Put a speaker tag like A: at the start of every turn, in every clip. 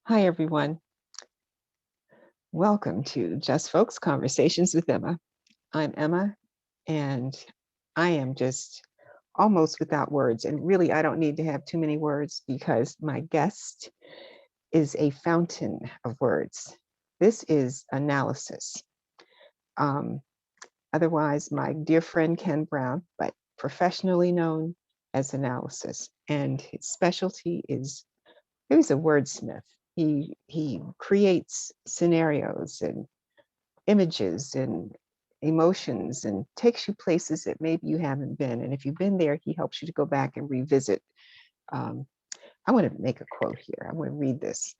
A: Hi, everyone. Welcome to Just Folks Conversations with Emma. I'm Emma, and I am just almost without words. And really, I don't need to have too many words because my guest is a fountain of words. This is analysis. Um, Otherwise, my dear friend Ken Brown, but professionally known as analysis. And his specialty is he's a wordsmith. He creates scenarios and images and emotions and takes you places that maybe you haven't been. And if you've been there, he helps you to go back and revisit. Um, I want to make a quote here. I want to read this.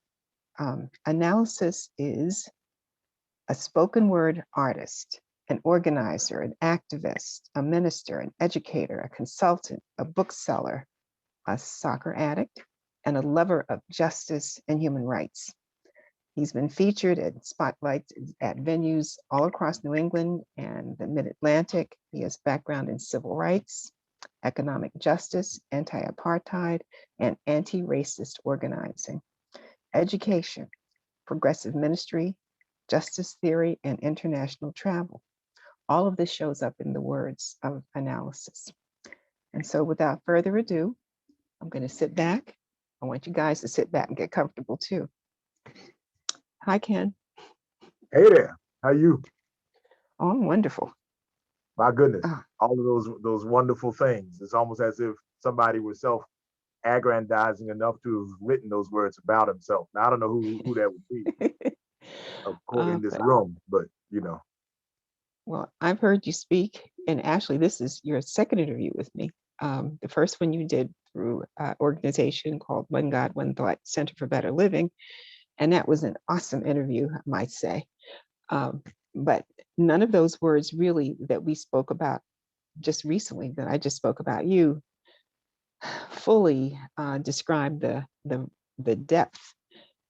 A: Analysis is a spoken word artist, an organizer, an activist, a minister, an educator, a consultant, a bookseller, a soccer addict, and a lover of justice and human rights. He's been featured at spotlights at venues all across New England and the Mid-Atlantic. He has background in civil rights, economic justice, anti-apartheid, and anti-racist organizing, education, progressive ministry, justice theory, and international travel. All of this shows up in the words of analysis. And so without further ado, I'm going to sit back. I want you guys to sit back and get comfortable too. Hi, Ken.
B: Hey there, how you?
A: Oh, I'm wonderful.
B: My goodness,
A: Ah,
B: all of those wonderful things. It's almost as if somebody was self-aggrandizing enough to have written those words about himself. Now I don't know who that would be, of course, in this
A: but
B: room, but
A: well, I've heard you speak, and actually, this is your second interview with me. The first one you did through an organization called One God, One Thought Center for Better Living, and that was an awesome interview, I might say. Um, but none of those words really that we spoke about just recently, that I just spoke about you, fully describe the depth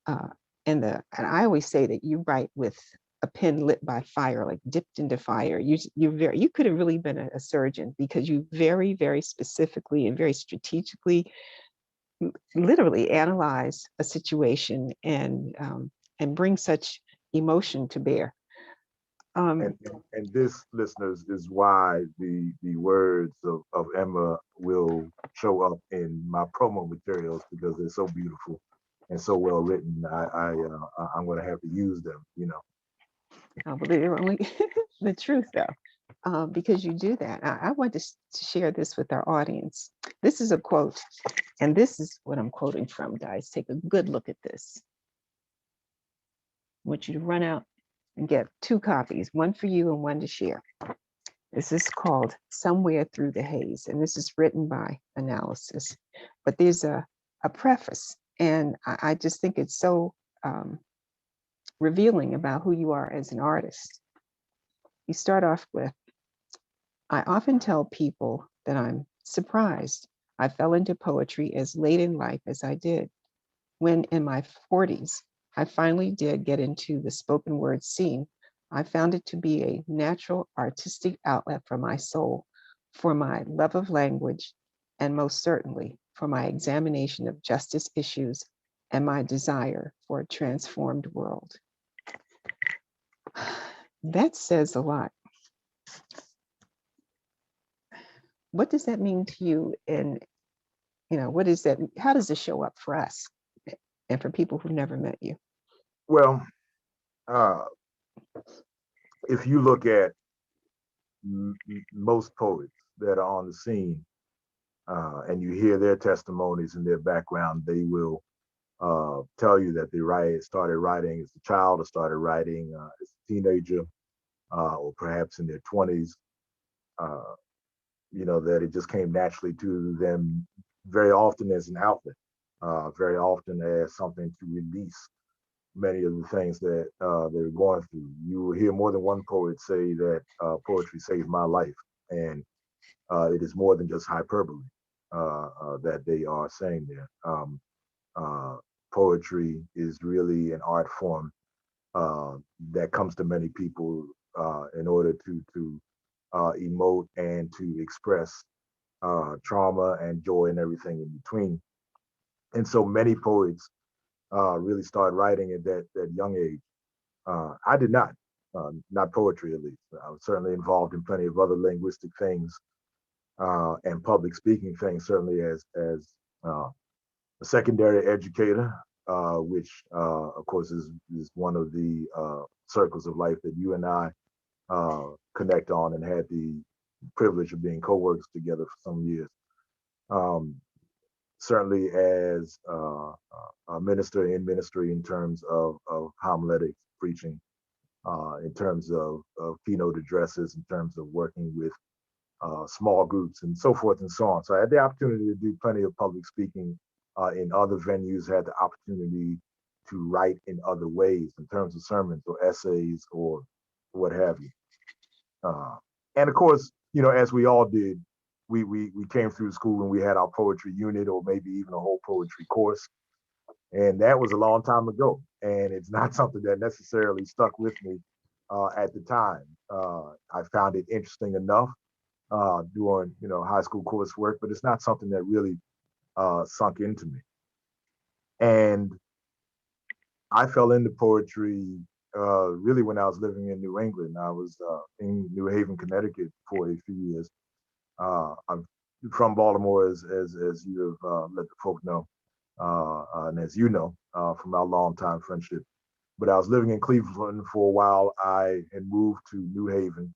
A: uh, and I always say that you write with a pen lit by fire, like dipped into fire. You could have really been a surgeon because you very specifically and very strategically, literally analyze a situation and bring such emotion to bear. Um,
B: and this, listeners, is why the words of Emma will show up in my promo materials because they're so beautiful and so well written. I'm going to have to use them.
A: I believe they're only the truth, though, because you do that. I want to share this with our audience. This is a quote, and this is what I'm quoting from, guys. Take a good look at this. I want you to run out and get two copies, one for you and one to share. This is called Somewhere Through the Haze, and this is written by Analysis. But there's a preface, and I just think it's so revealing about who you are as an artist. You start off with, I often tell people that I'm surprised I fell into poetry as late in life as I did. When in my 40s, I finally did get into the spoken word scene. I found it to be a natural artistic outlet for my soul, for my love of language, and most certainly for my examination of justice issues and my desire for a transformed world. That says a lot. What does that mean to you? And what is that? How does it show up for us and for people who've never met you?
B: Well, uh, if you look at most poets that are on the scene, and you hear their testimonies and their background, they will tell you that they started writing as a child or started writing as a teenager or perhaps in their 20s. Uh, that it just came naturally to them very often as an outlet, very often as something to release many of the things that they're going through. You will hear more than one poet say that poetry saved my life. And it is more than just hyperbole that they are saying there. Uh, Poetry is really an art form uh, that comes to many people in order to emote and to express trauma and joy and everything in between. And so many poets really start writing at that young age. I did not poetry at least. I was certainly involved in plenty of other linguistic things and public speaking things, certainly as uh, a secondary educator, which of course is one of the circles of life that you and I connect on and had the privilege of being co-workers together for some years. Um, Certainly as a minister in ministry in terms of homiletics, preaching, in terms of keynote addresses, in terms of working with small groups and so forth and so on. So I had the opportunity to do plenty of public speaking in other venues, had the opportunity to write in other ways in terms of sermons or essays or what have you. Uh, and of course, as we all did, we came through school and we had our poetry unit or maybe even a whole poetry course. And that was a long time ago. And it's not something that necessarily stuck with me at the time. I found it interesting enough doing, high school coursework, but it's not something that really sunk into me. And I fell into poetry really when I was living in New England. I was in New Haven, Connecticut for a few years. I'm from Baltimore, as you have let the folk know, and as you know from our long time friendship. But I was living in Cleveland for a while. I had moved to New Haven,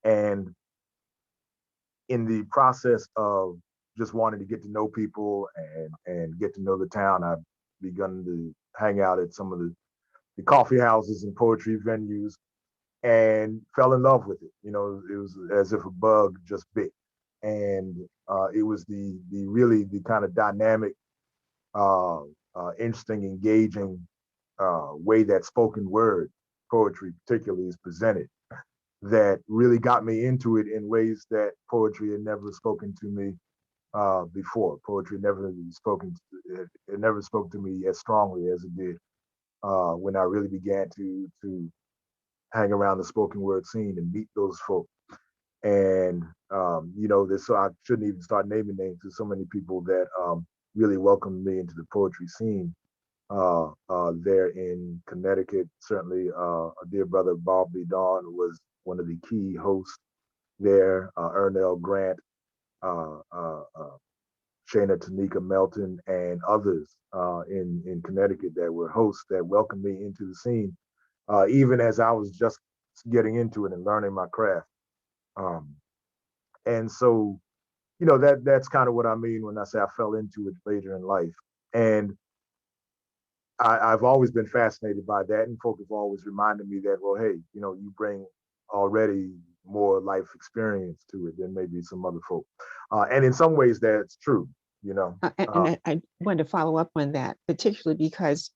B: and in the process of just wanting to get to know people and get to know the town, I've begun to hang out at some of the coffee houses and poetry venues and fell in love with it. It was as if a bug just bit. And it was the really the kind of dynamic, interesting, engaging way that spoken word poetry particularly is presented that really got me into it in ways that poetry had never spoken to me before. Poetry it never spoke to me as strongly as it did when I really began to hang around the spoken word scene and meet those folk. And this, so I shouldn't even start naming names. There's so many people that really welcomed me into the poetry scene there in Connecticut. Certainly, a dear brother, Bob B. Dawn, was one of the key hosts there. Ernell Grant, uh, uh, uh, Shana Tanika Melton, and others in Connecticut that were hosts that welcomed me into the scene, even as I was just getting into it and learning my craft. Um, and so, that's kind of what I mean when I say I fell into it later in life. And I've always been fascinated by that, and folk have always reminded me that, well, hey, you bring already more life experience to it than maybe some other folk, and in some ways that's true. You know,
A: And I wanted to follow up on that, particularly because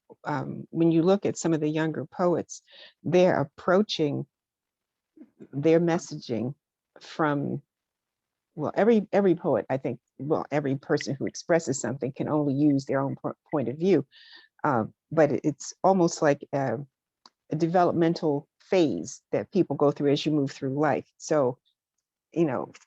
A: when you look at some of the younger poets, they're approaching their messaging from, well, every poet, I think, well, every person who expresses something can only use their own point of view, but it's almost like a developmental phase that people go through as you move through life. So,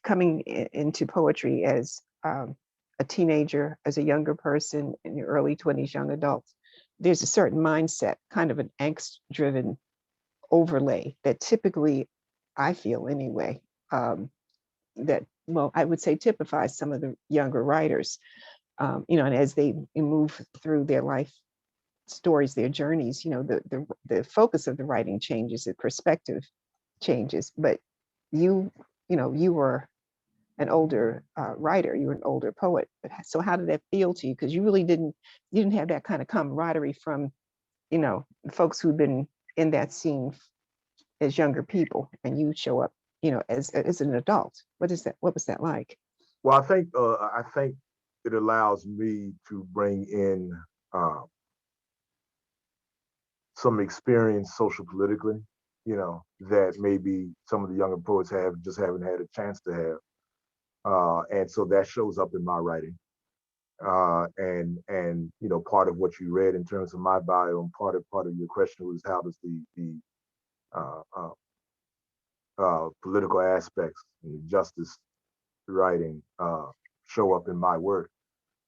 A: coming into poetry as a teenager, as a younger person in your early 20s, young adults, there's a certain mindset, kind of an angst-driven overlay that typically, I feel anyway, that, well, I would say typifies some of the younger writers, and as they move through their life stories, their journeys, the focus of the writing changes, the perspective changes. But you, you were an older writer, you were an older poet. So how did that feel to you? Because you didn't have that kind of camaraderie from, folks who've been in that scene as younger people, and you show up, as an adult. What was that like?
B: well, I think it allows me to bring in uh, some experience social politically, that maybe some of the younger poets haven't had a chance to have. And so that shows up in my writing. And part of what you read in terms of my bio, and part of your question was how does the uh, uh, political aspects and justice writing show up in my work.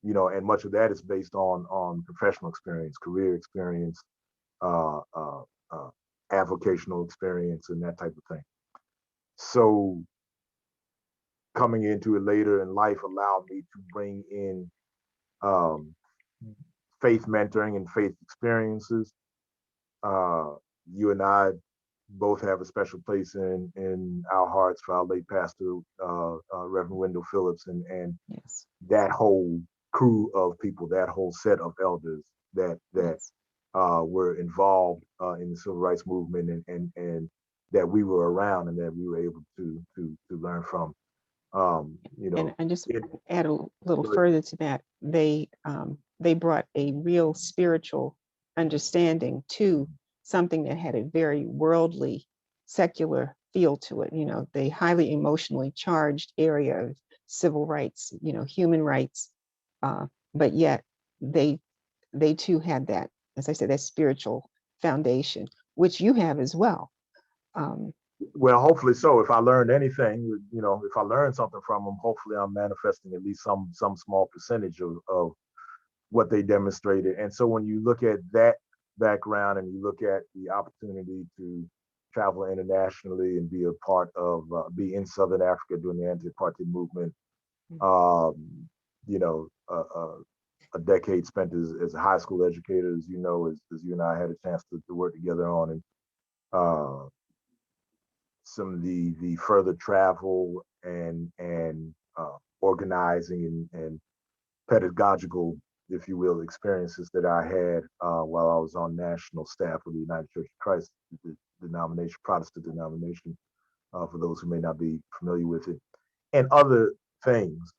B: and much of that is based on professional experience, career experience, uh, uh, uh, avocational experience, and that type of thing. So coming into it later in life allowed me to bring in um, faith mentoring and faith experiences. Uh, you and I both have a special place in our hearts for our late pastor, Reverend Wendell Phillips, and
A: Yes.
B: that whole crew of people, that whole set of elders that
A: Yes.
B: were involved in the civil rights movement, and that we were around and that we were able to learn from.
A: And I just
B: It
A: add a little
B: but
A: further to that. They brought a real spiritual understanding to something that had a very worldly, secular feel to it. The highly emotionally charged area of civil rights, human rights, uh, but yet they they too had that, as I said, that spiritual foundation, which you have as well. Um,
B: well, hopefully so. If I learned anything, if I learned something from them, hopefully I'm manifesting at least some small percentage of what they demonstrated. And so when you look at that background and you look at the opportunity to travel internationally and be a part of, be in Southern Africa during the anti-apartheid movement, um, you know, a decade spent as a high school educator, as as you and I had a chance to work together on, and uh, some of the further travel and organizing and pedagogical, if you will, experiences that I had while I was on national staff of the United Church of Christ, the denomination, Protestant denomination, for those who may not be familiar with it, and other things.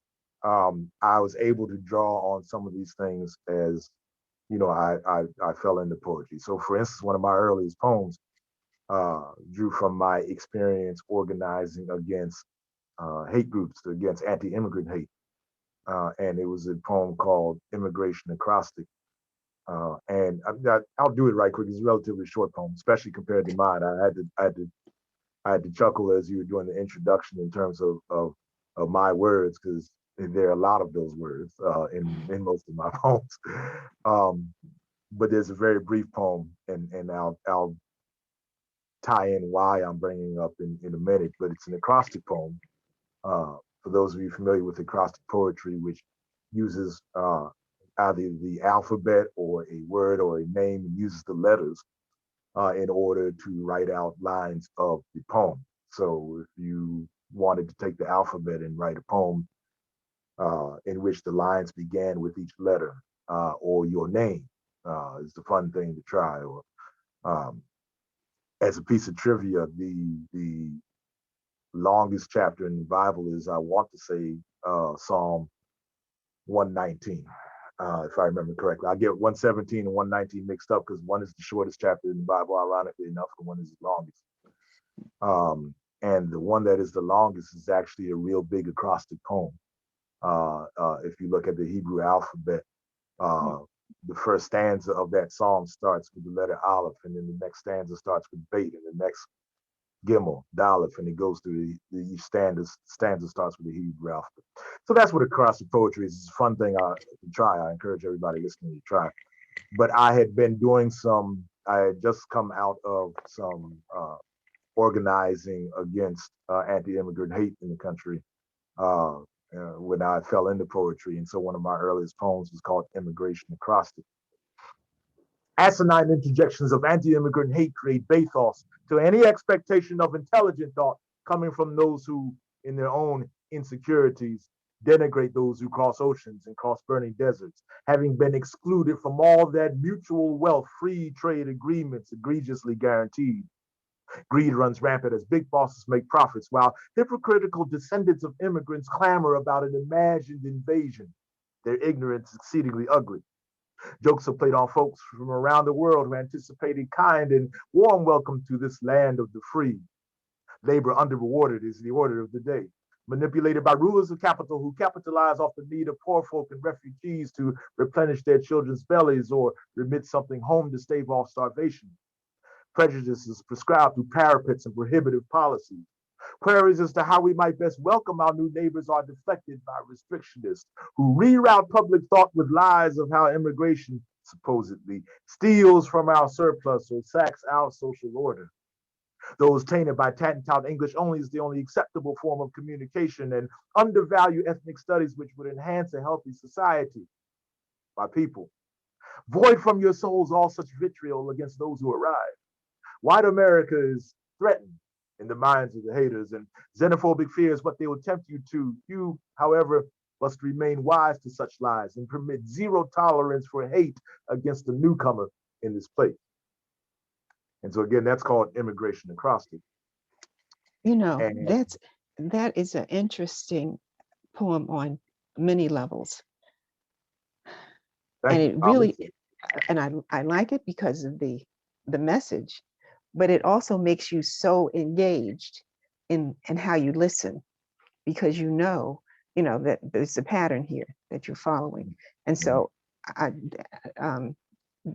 B: I was able to draw on some of these things as I fell into poetry. So, for instance, one of my earliest poems drew from my experience organizing against hate groups, against anti-immigrant hate, and it was a poem called "Immigration Acrostic." I'll do it right quick. It's a relatively short poem, especially compared to mine. I had to chuckle as you were doing the introduction in terms of my words, because there are a lot of those words in most of my poems. Um, but there's a very brief poem, and I'll tie in why I'm bringing up in a minute. But it's an acrostic poem. For those of you familiar with acrostic poetry, which uses either the alphabet or a word or a name, and uses the letters in order to write out lines of the poem. So if you wanted to take the alphabet and write a poem in which the lines began with each letter or your name, is a fun thing to try. Or um, as a piece of trivia, the longest chapter in the Bible is, I want to say, Psalm 119. If I remember correctly, I get 117 and 119 mixed up because one is the shortest chapter in the Bible, ironically enough, and one is the longest. And the one that is the longest is actually a real big acrostic poem. If you look at the Hebrew alphabet, uh, the first stanza of that psalm starts with the letter Aleph, and then the next stanza starts with Beit, and the next Gimel, Daleth, and it goes through each stanza starts with the Hebrew alphabet. So that's what acrostic poetry is. It's a fun thing to try. I encourage everybody listening to try. But I had been doing I had just come out of some organizing against anti-immigrant hate in the country when I fell into poetry. And so one of my earliest poems was called Immigration Acrostic. Asinine interjections of anti-immigrant hate create bathos to any expectation of intelligent thought coming from those who, in their own insecurities, denigrate those who cross oceans and cross burning deserts, having been excluded from all that mutual wealth free trade agreements egregiously guaranteed. Greed runs rampant as big bosses make profits, while hypocritical descendants of immigrants clamor about an imagined invasion. Their ignorance is exceedingly ugly. Jokes are played on folks from around the world who anticipate a kind and warm welcome to this land of the free. Labor underrewarded is the order of the day. Manipulated by rulers of capital who capitalize off the need of poor folk and refugees to replenish their children's bellies or remit something home to stave off starvation. Prejudice is prescribed through parapets and prohibitive policies. Queries as to how we might best welcome our new neighbors are deflected by restrictionists who reroute public thought with lies of how immigration supposedly steals from our surplus or sacks our social order. Those tainted by tat-and-tout English only is the only acceptable form of communication and undervalue ethnic studies which would enhance a healthy society. My people, void from your souls all such vitriol against those who arrive. White America is threatened in the minds of the haters, and xenophobic fear is what they will tempt you to. You, however, must remain wise to such lies and permit zero tolerance for hate against the newcomer in this place. And so again, that's called immigration acrostic.
A: You know,
B: And
A: that is an interesting poem on many levels. And
B: thank you.
A: it really, and I like it because of the message, but it also makes you so engaged in how you listen, because you know that there's a pattern here that you're following. And so I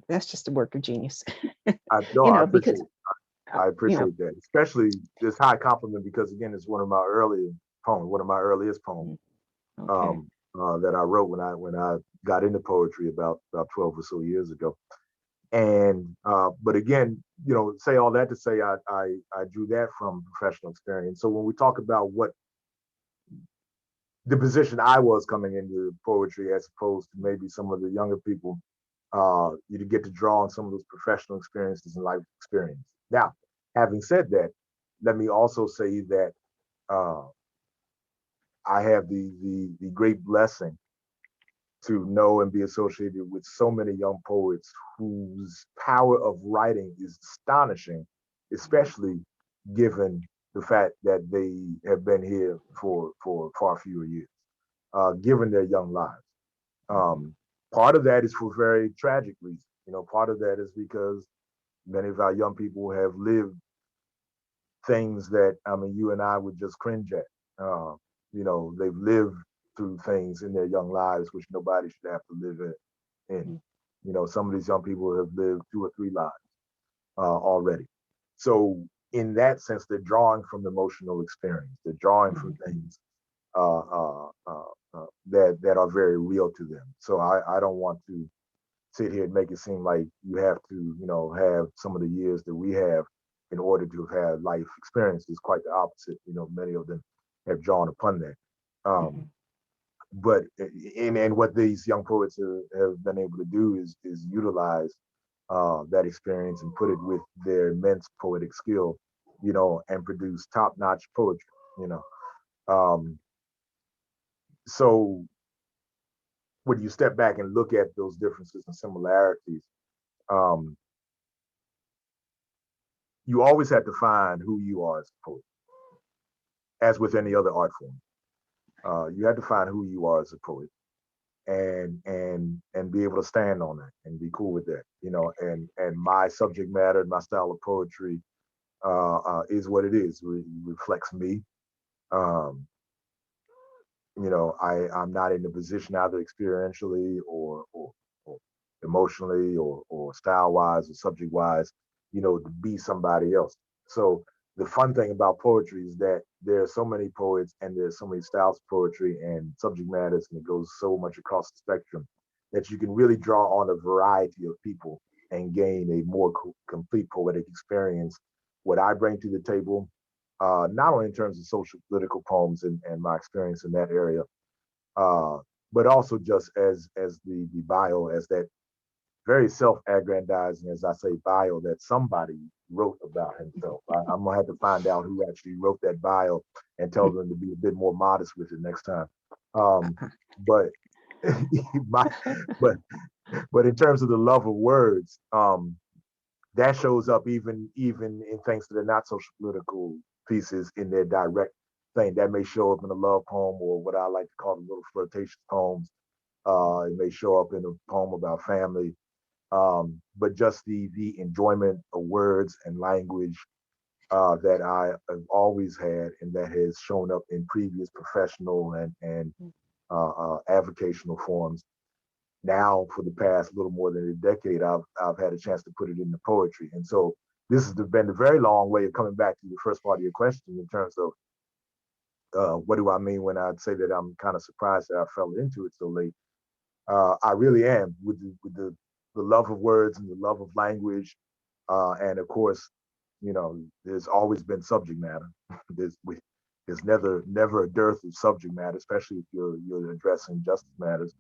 A: that's just a work of genius.
B: No,
A: You
B: I
A: know,
B: appreciate
A: because
B: it. I
A: you know,
B: appreciate that, especially this high compliment because again, it's one of my earliest poems
A: okay.
B: that I wrote when I got into poetry about 12 or so years ago. And but again, say all that to say I drew that from professional experience. So when we talk about what the position I was coming into poetry as opposed to maybe some of the younger people, you to get to draw on some of those professional experiences and life experience. Now, having said that, let me also say that uh, I have the great blessing to know and be associated with so many young poets whose power of writing is astonishing, especially given the fact that they have been here for far fewer years, given their young lives. Um, Part of that is for very tragic reasons. Part of that is because many of our young people have lived things that I mean you and I would just cringe at. They've lived through things in their young lives which nobody should have to live in. Some of these young people have lived 2 or 3 lives already. So in that sense, they're drawing from the emotional experience. They're drawing from things uh, uh, uh, that are very real to them. So I don't want to sit here and make it seem like you have to, have some of the years that we have in order to have had life experiences. Quite the opposite. Many of them have drawn upon that. Um, but and what these young poets have been able to do is utilize that experience and put it with their immense poetic skill, and produce top-notch poetry. You know, um, so when you step back and look at those differences and similarities, um, you always have to find who you are as a poet, as with any other art form. You have to find who you are as a poet and be able to stand on that and be cool with that. And my subject matter, my style of poetry is what it is. It reflects me. Um, I'm not in the position either experientially or emotionally or style wise or subject wise, to be somebody else. So the fun thing about poetry is that there are so many poets and there's so many styles of poetry and subject matters, and it goes so much across the spectrum that you can really draw on a variety of people and gain a more complete poetic experience. What I bring to the table, not only in terms of social political poems and my experience in that area, uh, but also just as the bio, as that very self-aggrandizing, as I say, bio that somebody wrote about himself. I'm gonna have to find out who actually wrote that bio and tell them to be a bit more modest with it next time. Um, but my, but but in terms of the love of words, that shows up even in things that are not social political pieces in their direct thing. That may show up in a love poem or what I like to call the little flirtatious poems. It may show up in a poem about family, but just the enjoyment of words and language that I have always had, and that has shown up in previous professional and avocational forms. Now, for the past little more than a decade, I've had a chance to put it into poetry, and so this has been a very long way of coming back to the first part of your question in terms of what do I mean when I say that I'm kind of surprised that I fell into it so late. I really am with the love of words and the love of language, and of course, there's always been subject matter. There's never a dearth of subject matter, especially if you're addressing justice matters.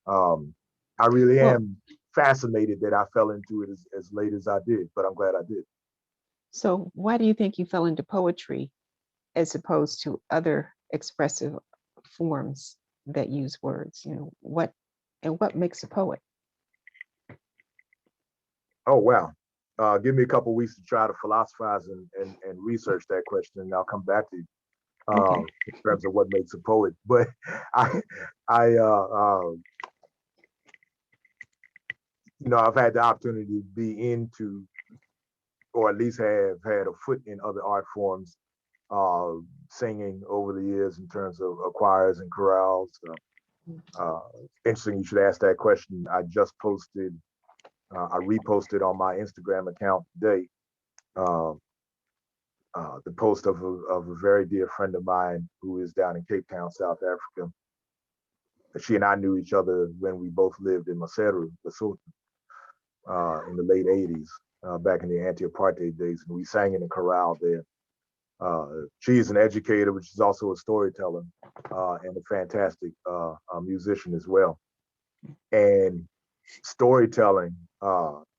B: Um, I really
A: Well,
B: am fascinated that I fell into it as late as I did, but I'm glad I did.
A: so why do you think you fell into poetry as opposed to other expressive forms that use words? What makes a poet?
B: Oh wow. Give me a couple weeks to try to philosophize and research that question, and I'll come back to you
A: Okay.
B: in terms of what makes a poet. But I, I, I've had the opportunity to be into, or at least have had a foot in other art forms, uh, singing over the years in terms of choirs and chorales. Uh, Interesting, you should ask that question. I reposted on my Instagram account today uh, the post of a very dear friend of mine who is down in Cape Town, South Africa. She and I knew each other when we both lived in Maseru, Lesotho, in the late 80s, back in the anti-apartheid days. And we sang in a chorale there. She's an educator, but she's also a storyteller and a fantastic musician as well. And storytelling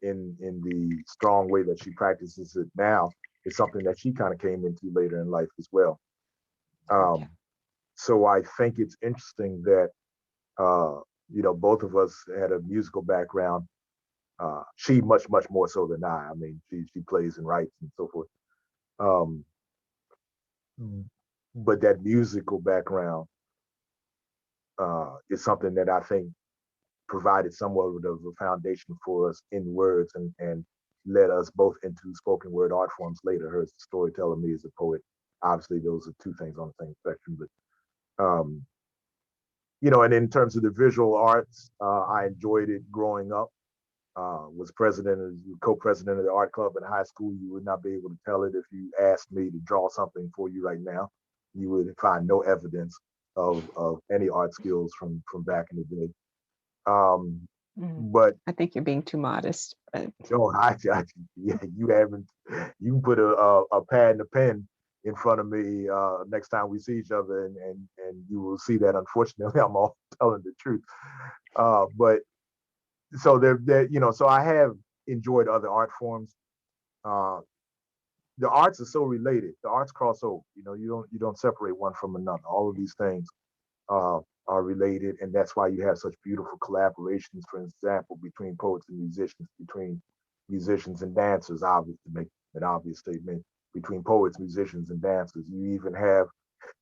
B: in the strong way that she practices it now is something that she kind of came into later in life as well.
A: Okay.
B: Um, so I think it's interesting that uh, both of us had a musical background. She much more so than I. I mean, she plays and writes and so forth. Um, but that musical background is something that I think provided somewhat of a foundation for us in words and led us both into spoken word art forms later. Her as a storyteller, me as a poet. Obviously, those are two things on the same spectrum. But and in terms of the visual arts, I enjoyed it growing up. Was co-president of the art club in high school. You would not be able to tell it if you asked me to draw something for you right now. You would find no evidence of any art skills from back in the day. Um,
A: Mm.
B: but
A: I think you're being too modest. But
B: yeah, you haven't. You can put a pad and a pen in front of me next time we see each other, and you will see that. Unfortunately, I'm all telling the truth. But so so I have enjoyed other art forms. Uh, the arts are so related. The arts cross over. You don't separate one from another. All of these things uh, are related, and that's why you have such beautiful collaborations. For example, between poets and musicians, between musicians and dancers. Obviously, to make an obvious statement, between poets, musicians, and dancers. You even have,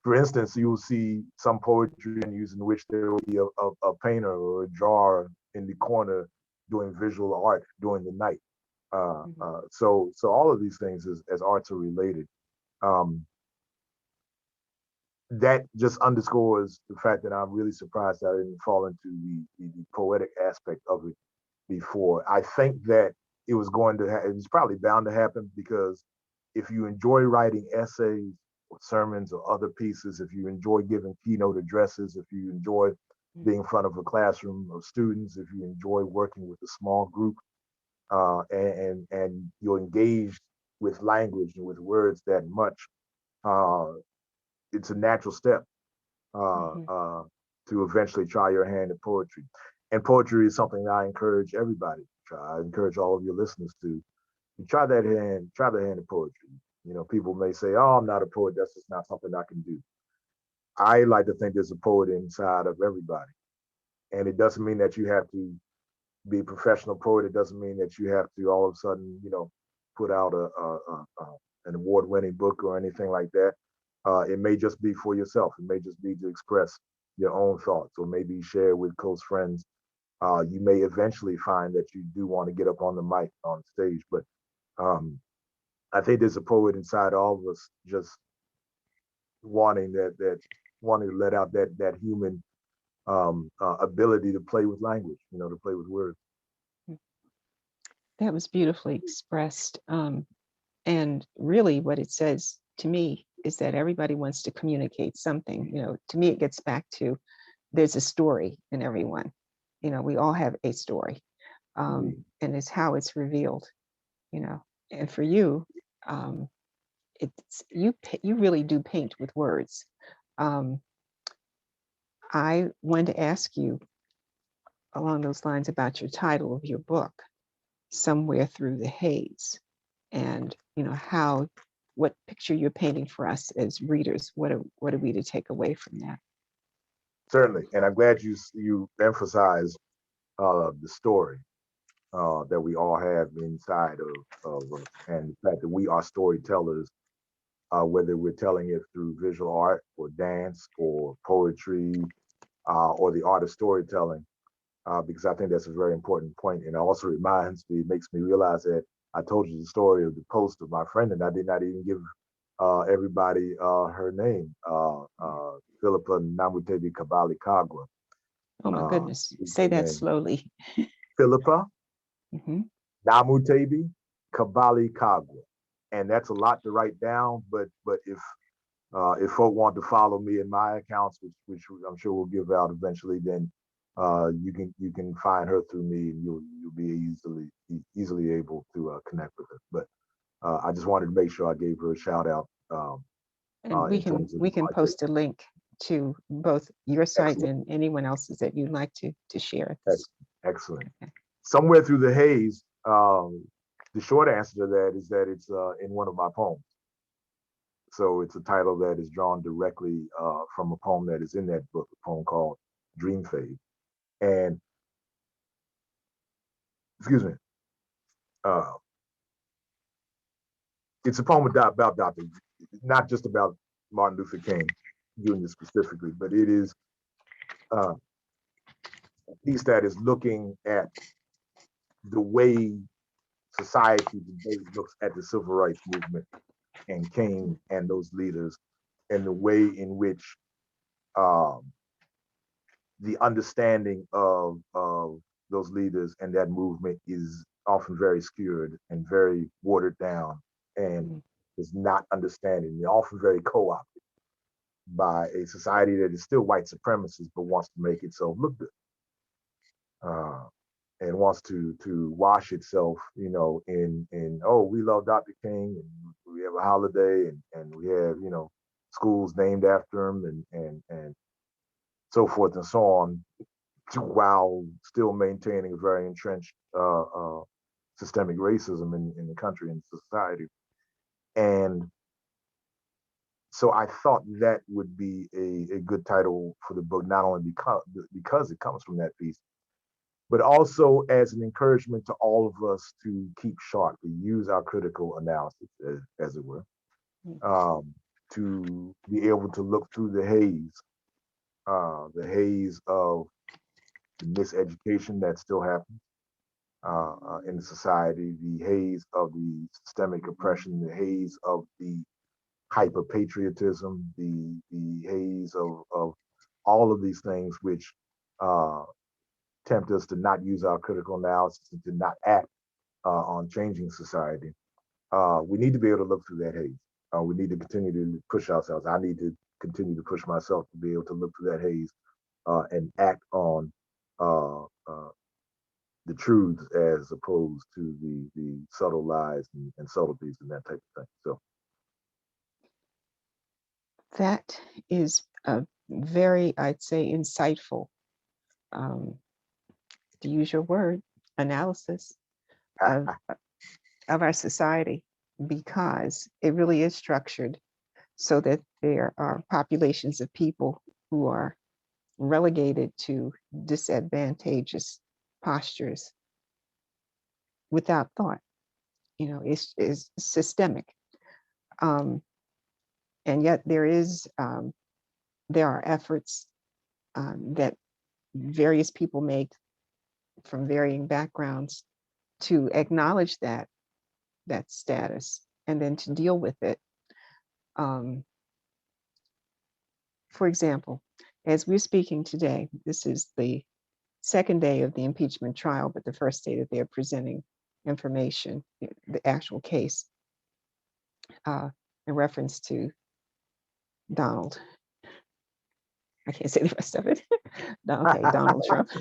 B: for instance, you'll see some poetry in which there will be a painter or a drawer in the corner doing visual art during the night.
A: mhm.
B: So all of these things as arts are related. Um, that just underscores the fact that I'm really surprised that I didn't fall into the poetic aspect of it before. I think that it was probably bound to happen because if you enjoy writing essays or sermons or other pieces, if you enjoy giving keynote addresses, if you enjoy being in front of a classroom of students, if you enjoy working with a small group, and you're engaged with language and with words that much, uh, it's a natural step uh,
A: Mhm.
B: uh, to eventually try your hand at poetry. And poetry is something that I encourage everybody to try. I encourage all of your listeners to try their hand at poetry. People may say, "Oh, I'm not a poet. That's just not something I can do." I like to think there's a poet inside of everybody, and it doesn't mean that you have to be a professional poet. It doesn't mean that you have to all of a sudden, put out an award-winning book or anything like that. It may just be for yourself. It may just be to express your own thoughts, or maybe share with close friends. You may eventually find that you do want to get up on the mic on stage, but um, I think there's a poet inside all of us, just wanting to let out that human ability to play with language, to play with words.
A: That was beautifully expressed. And really what it says to me is that everybody wants to communicate something. To me, it gets back to there's a story in everyone. We all have a story,
B: Indeed.
A: and it's how it's revealed. You know, and for you, um, you really do paint with words. Um, I wanted to ask you along those lines about your title of your book, Somewhere Through the Haze, and how what picture you're painting for us as readers. What are we to take away from that?
B: Certainly, and I'm glad you emphasize the story that we all have inside of us, and the fact that we are storytellers, whether we're telling it through visual art or dance or poetry or the art of storytelling, because I think that's a very important point. And it also it makes me realize that I told you the story of the post of my friend, and I did not even give everybody her name, Philippa Namutebi Kabali Kagwa.
A: Oh my goodness,
B: Is
A: say
B: her
A: that
B: name.
A: slowly.
B: Philippa
A: Hmm.
B: Namutebi Kabali Kagwa. And that's a lot to write down, but if folk want to follow me in my accounts, which I'm sure we'll give out eventually, then you can find her through me, and you'll be easily able to connect with her. But I just wanted to make sure I gave her a shout out
A: And we
B: in
A: can
B: terms of
A: we
B: the
A: can
B: project.
A: post a link to both your site
B: Excellent,
A: and anyone else's that you'd like to share this.
B: excellent, excellent.
A: Okay.
B: Somewhere through the haze. The short answer to that is that it's in one of my poems. So it's a title that is drawn directly from a poem that is in that book, a poem called Dream Fade. And excuse me, uh, it's a poem about Dr. Not just about Martin Luther King Jr. specifically, but it is uh, a piece that is looking at the way society today looks at the civil rights movement and King and those leaders, and the way in which um, the understanding of those leaders and that movement is often very skewed and very watered down, and
A: Mhm.
B: is not understanding. They're often very co-opted by a society that is still white supremacist but wants to make itself look good, uh, and wants to wash itself, in oh, we love Dr. King, and we have a holiday, and we have schools named after him, and so forth and so on, while still maintaining a very entrenched systemic racism in the country and society. And so I thought that would be a good title for the book, not only because it comes from that piece, but also as an encouragement to all of us to keep sharp, to use our critical analysis, as it were, um, to be able to look through the haze of the miseducation that still happens in the society, the haze of the systemic oppression, the haze of the hyper patriotism, the haze of all of these things which uh, tempt us to not use our critical analysis and to not act on changing society. We need to be able to look through that haze. We need to continue to push ourselves. I need to continue to push myself to be able to look through that haze and act on uh, uh, the truths as opposed to the subtle lies and subtleties and that type of thing. So
A: That is a very, I'd say, insightful, um, to use your word, analysis of our society, because it really is structured so that there are populations of people who are relegated to disadvantageous postures without thought. It's systemic, um, and yet there are efforts that various people make from varying backgrounds to acknowledge that status and then to deal with it. Um, for example, as we're speaking today, this is the second day of the impeachment trial, but the first day that they're presenting information, the actual case. in reference to Donald. I can't say the rest of it. Okay, Donald Trump.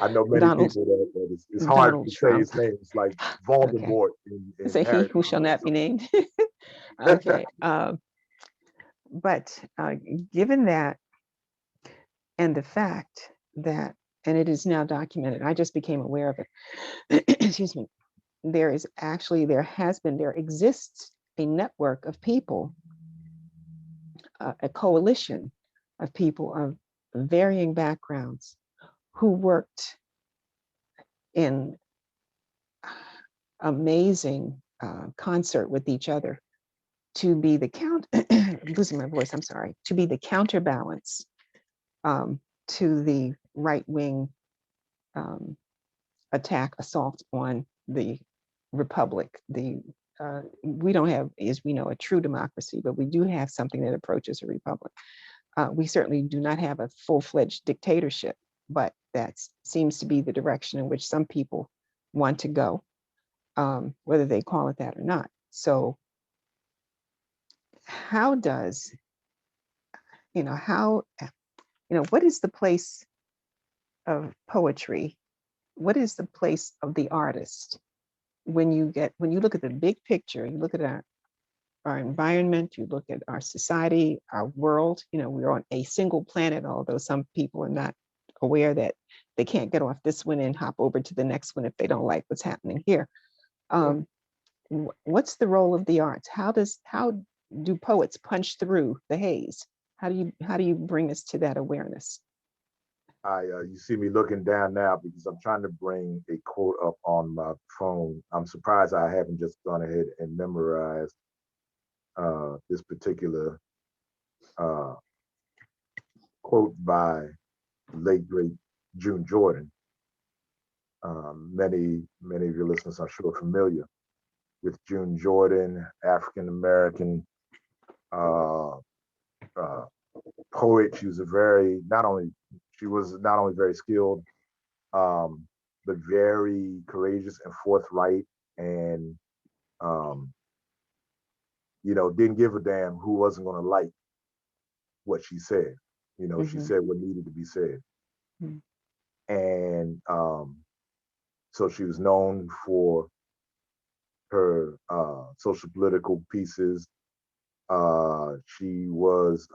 B: I know many
A: Donald
B: people that it's hard
A: Donald
B: to say his
A: Trump.
B: name. It's like
A: Okay.
B: Voldemort in
A: Say he
B: Harry
A: who shall
B: Potter or
A: not be named.
B: something.
A: Okay. But given that and the fact that, and it is now documented, I just became aware of it. Excuse me. There exists a network of people, a coalition of people of varying backgrounds who worked in amazing concert with each other to be the losing my voice, I'm sorry, to be the counterbalance to the right wing um, assault on the republic. We don't have, as we know, a true democracy, but we do have something that approaches a republic. We certainly do not have a full-fledged dictatorship, but that seems to be the direction in which some people want to go, whether they call it that or not. So how does, what is the place of poetry? What is the place of the artist when you look at the big picture, you look at our environment, you look at our society, our world, we're on a single planet, although some people are not aware that they can't get off this one and hop over to the next one if they don't like what's happening here. What's the role of the arts? How do poets punch through the haze? How do you bring us to that awareness?
B: You see me looking down now because I'm trying to bring a quote up on my phone. I'm surprised I haven't just gone ahead and memorized this particular uh, quote by late great June Jordan. Many of your listeners, I'm sure, are familiar with June Jordan, African American uh, uh, poet. She was not only very skilled, um, but very courageous and forthright, and um, didn't give a damn who wasn't going to like what she said. She
A: Mm-hmm.
B: said what needed to be said,
A: Mm-hmm.
B: and so she was known for her social political pieces. She was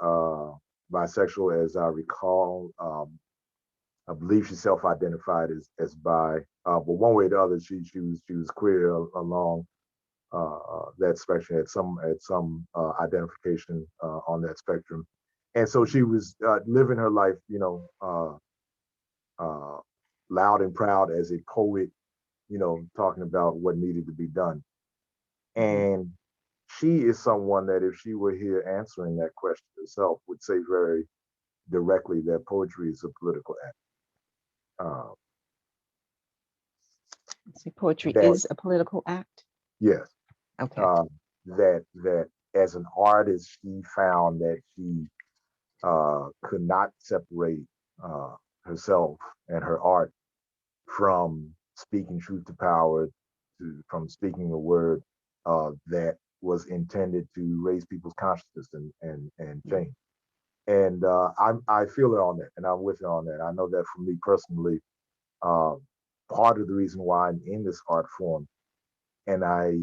B: bisexual, as I recall. I believe she self-identified as bi, but one way or the other, she was queer along that spectrum, had some identification on that spectrum, and so she was living her life, uh, loud and proud as a poet, talking about what needed to be done.
A: Mm-hmm.
B: And she is someone that, if she were here answering that question herself, would say very directly that poetry is a political act. Uh,
A: So poetry
B: that
A: is a political act.
B: yes,
A: Okay.
B: uh, that as an artist, she found that she could not separate uh, herself and her art from speaking truth to power, from speaking a word that was intended to raise people's consciousness and change. And I feel it on that, and I'm with her on that. I know that for me personally, uh, part of the reason why I'm in this art form, and I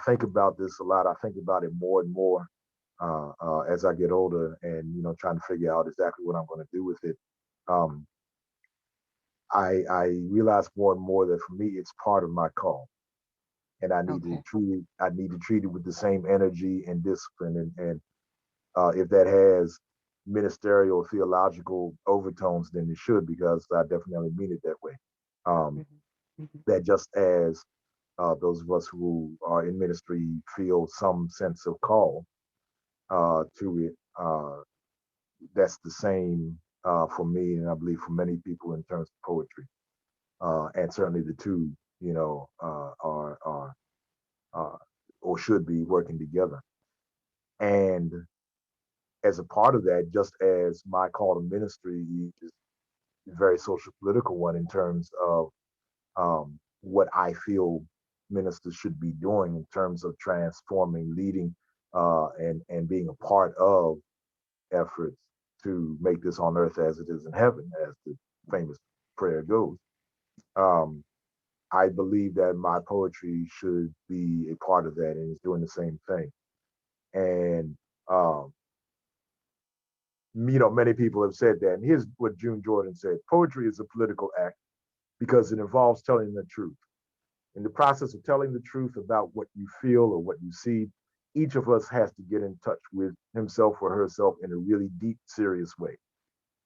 B: think about this a lot. I think about it more and more as I get older, and trying to figure out exactly what I'm going to do with it. Um, I realize more and more that for me, it's part of my call, and
A: Okay.
B: I need to treat it with the same energy and discipline, and if that has ministerial theological overtones, then it should, because I definitely mean it that way. Um,
A: Mm-hmm. Mm-hmm.
B: that just as those of us who are in ministry feel some sense of call to it, that's the same for me, and I believe for many people in terms of poetry. And certainly the two, are uh, or should be working together. And as a part of that, just as my call to ministry is a very social political one in terms of what I feel ministers should be doing in terms of transforming, leading and being a part of efforts to make this on earth as it is in heaven, as the famous prayer goes. Um, I believe that my poetry should be a part of that and is doing the same thing. And um, many people have said that. And here's what June Jordan said: poetry is a political act because it involves telling the truth. In the process of telling the truth about what you feel or what you see, each of us has to get in touch with himself or herself in a really deep, serious way.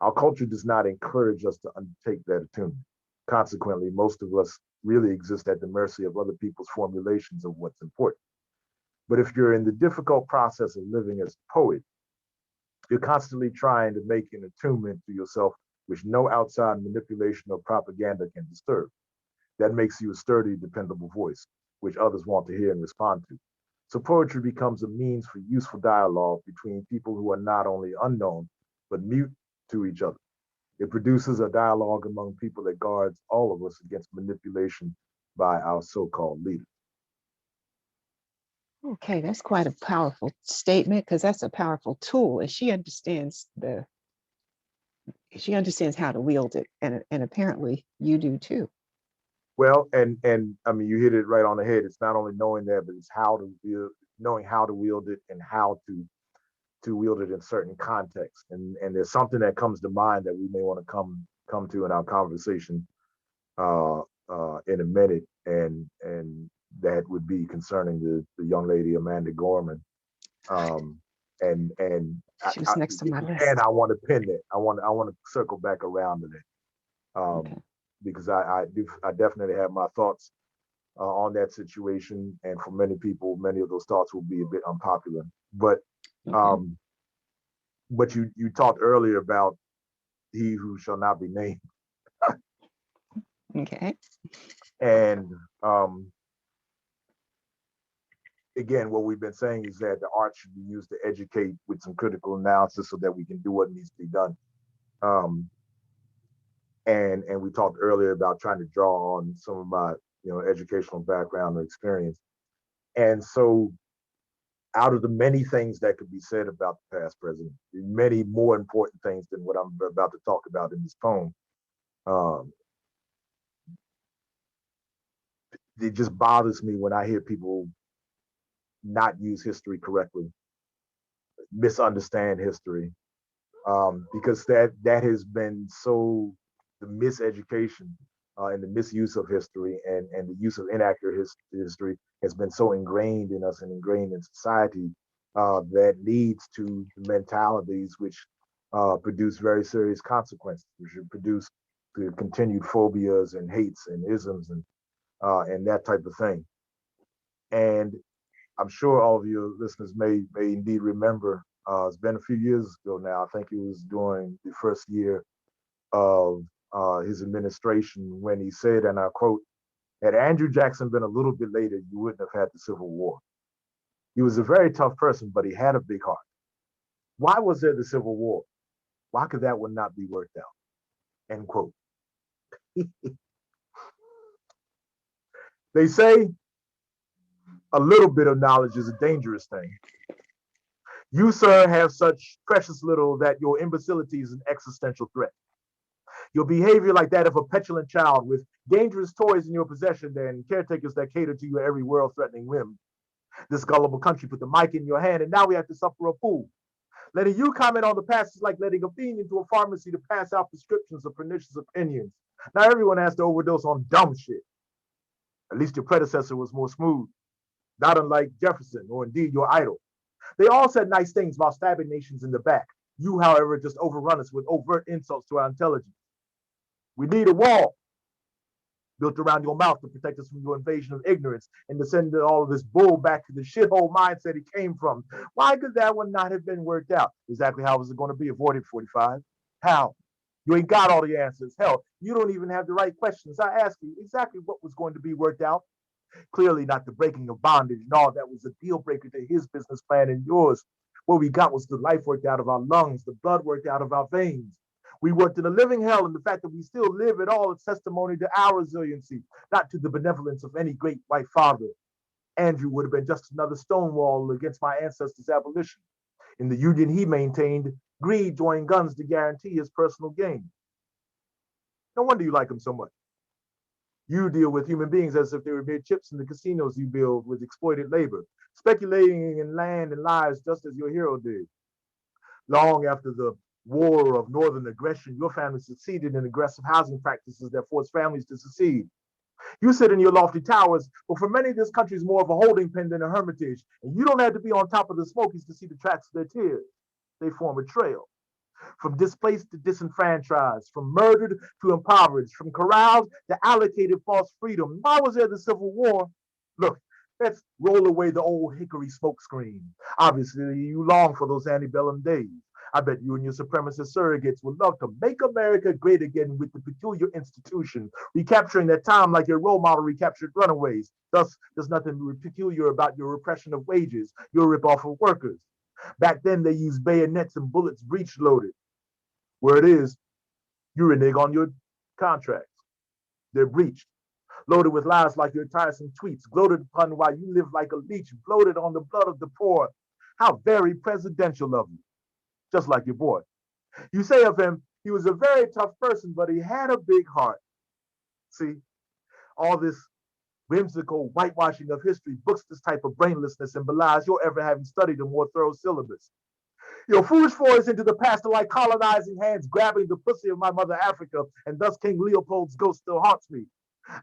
B: Our culture does not encourage us to undertake that attunement. Consequently, most of us really exist at the mercy of other people's formulations of what's important. But if you're in the difficult process of living as a poet, you're constantly trying to make an attunement to yourself which no outside manipulation or propaganda can disturb. That makes you a sturdy, dependable voice, which others want to hear and respond to. So poetry becomes a means for useful dialogue between people who are not only unknown, but mute to each other. It produces a dialogue among people that guards all of us against manipulation by our so-called leaders.
A: Okay, that's quite a powerful statement because that's a powerful tool, and she understands how to wield it, and apparently you do too.
B: Well, and I mean, you hit it right on the head. It's not only knowing that, but it's how to wield, knowing how to wield it and how to wield it in certain contexts. And there's something that comes to mind that we may want to come to in our conversation in a minute, and that would be concerning the young lady Amanda Gorman. Um, and
A: She was next to
B: if
A: my
B: we can,
A: list.
B: I want to pin that. I want to circle back around to that
A: Okay.
B: because I definitely have my thoughts on that situation, and for many people, many of those thoughts will be a bit unpopular. But
A: Okay.
B: um, but you talked earlier about he who shall not be named,
A: Okay.
B: and um, again, what we've been saying is that the art should be used to educate with some critical analysis so that we can do what needs to be done. Um, and we talked earlier about trying to draw on some of my educational background or experience. And so, out of the many things that could be said about the past president, many more important things than what I'm about to talk about in this poem, um, it just bothers me when I hear people not use history correctly, misunderstand history, because that has been so the miseducation and the misuse of history and the use of inaccurate history has been so ingrained in us and ingrained in society that leads to mentalities which produce very serious consequences, which produce the continued phobias and hates and isms and that type of thing. And I'm sure all of your listeners may indeed remember. It's been a few years ago now. I think it was during the first year of his administration when he said, and I quote, "Had Andrew Jackson been a little bit later, you wouldn't have had the Civil War. He was a very tough person, but he had a big heart. Why was there the Civil War? Why could that one not be worked out?" End quote. They say a little bit of knowledge is a dangerous thing. You, sir, have such precious little that your imbecility is an existential threat. Your behavior like that of a petulant child with dangerous toys in your possession and caretakers that cater to your every world-threatening whim. This gullible country put the mic in your hand, and now we have to suffer a fool. Letting you comment on the past is like letting a fiend into a pharmacy to pass out prescriptions of pernicious opinions. Now everyone has to overdose on dumb shit. At least your predecessor was more smooth, not unlike Jefferson or indeed your idol. They all said nice things while stabbing nations in the back. You, however, just overrun us with overt insults to our intelligence. We need a wall built around your mouth to protect us from your invasion of ignorance and to send all of this bull back to the shithole mindset it came from. Why could that one not have been worked out? Exactly how was it going to be avoided, 45? How? You ain't got all the answers. Hell, you don't even have the right questions. I asked you exactly what was going to be worked out. Clearly not the breaking of bondage and all that was a deal breaker to his business plan and yours. What we got was the life worked out of our lungs, the blood worked out of our veins. We worked in a living hell, and the fact that we still live at all is testimony to our resiliency, not to the benevolence of any great white father. Andrew would have been just another stonewall against my ancestors' abolition. In the Union he maintained, greed joined guns to guarantee his personal gain. No wonder you like him so much. You deal with human beings as if they were mere chips in the casinos you build with exploited labor, speculating in land and lives just as your hero did. Long after the war of northern aggression, your family succeeded in aggressive housing practices that forced families to secede. You sit in your lofty towers, but for many, this country is more of a holding pen than a hermitage, and you don't have to be on top of the Smokies to see the tracks of their tears. They form a trail. From displaced to disenfranchised, from murdered to impoverished, from corralled to allocated false freedom. Why was there the Civil War? Look, let's roll away the old hickory smokescreen. Obviously, you long for those antebellum days. I bet you and your supremacist surrogates would love to make America great again with the peculiar institution, recapturing that time like your role model recaptured runaways. Thus, there's nothing peculiar about your repression of wages, your ripoff of workers. Back then, they used bayonets and bullets breech loaded. Where it is, you renege on your contracts. They're breached, loaded with lies like your tiresome tweets, gloated upon while you live like a leech, bloated on the blood of the poor. How very presidential of you, just like your boy. You say of him, he was a very tough person, but he had a big heart. See, all this whimsical whitewashing of history books this type of brainlessness and belies your ever having studied a more thorough syllabus. Your foolish forays into the past are like colonizing hands grabbing the pussy of my mother Africa, and thus King Leopold's ghost still haunts me.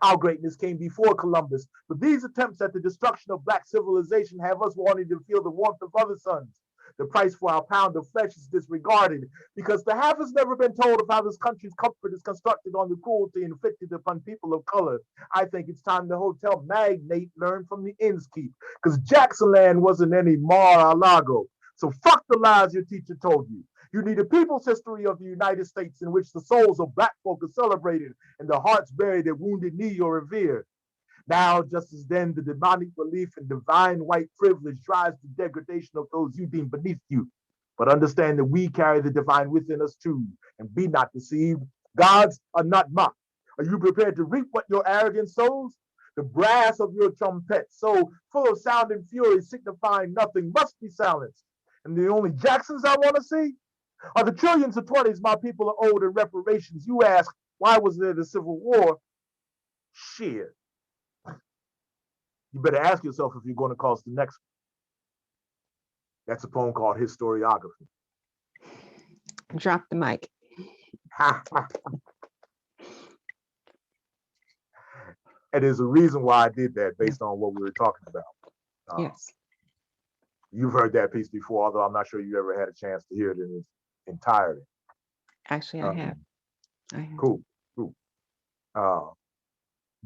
B: Our greatness came before Columbus, but these attempts at the destruction of black civilization have us wanting to feel the warmth of other suns. The price for our pound of flesh is disregarded because the half has never been told of how this country's comfort is constructed on the cruelty inflicted upon people of color. I think it's time the hotel magnate learned from the innkeep, because Jacksonland wasn't any Mar-a-Lago. So fuck the lies your teacher told you. You need a people's history of the United States in which the souls of black folk are celebrated and the hearts buried their wounded knee or revered. Now, just as then, the demonic belief in divine white privilege drives the degradation of those you deem beneath you. But understand that we carry the divine within us too, and be not deceived. Gods are not mocked. Are you prepared to reap what your arrogance sows? The brass of your trumpet, so full of sound and fury, signifying nothing, must be silenced. And the only Jacksons I want to see are the trillions of 20s my people are owed in reparations. You ask, why was there the Civil War? Shit. You better ask yourself if you're going to cause the next one. That's a poem called Historiography.
A: Drop the mic.
B: And there's a reason why I did that based on what we were talking about.
A: Yes.
B: You've heard that piece before, although I'm not sure you ever had a chance to hear it in its entirety.
A: Actually, I have.
B: Cool.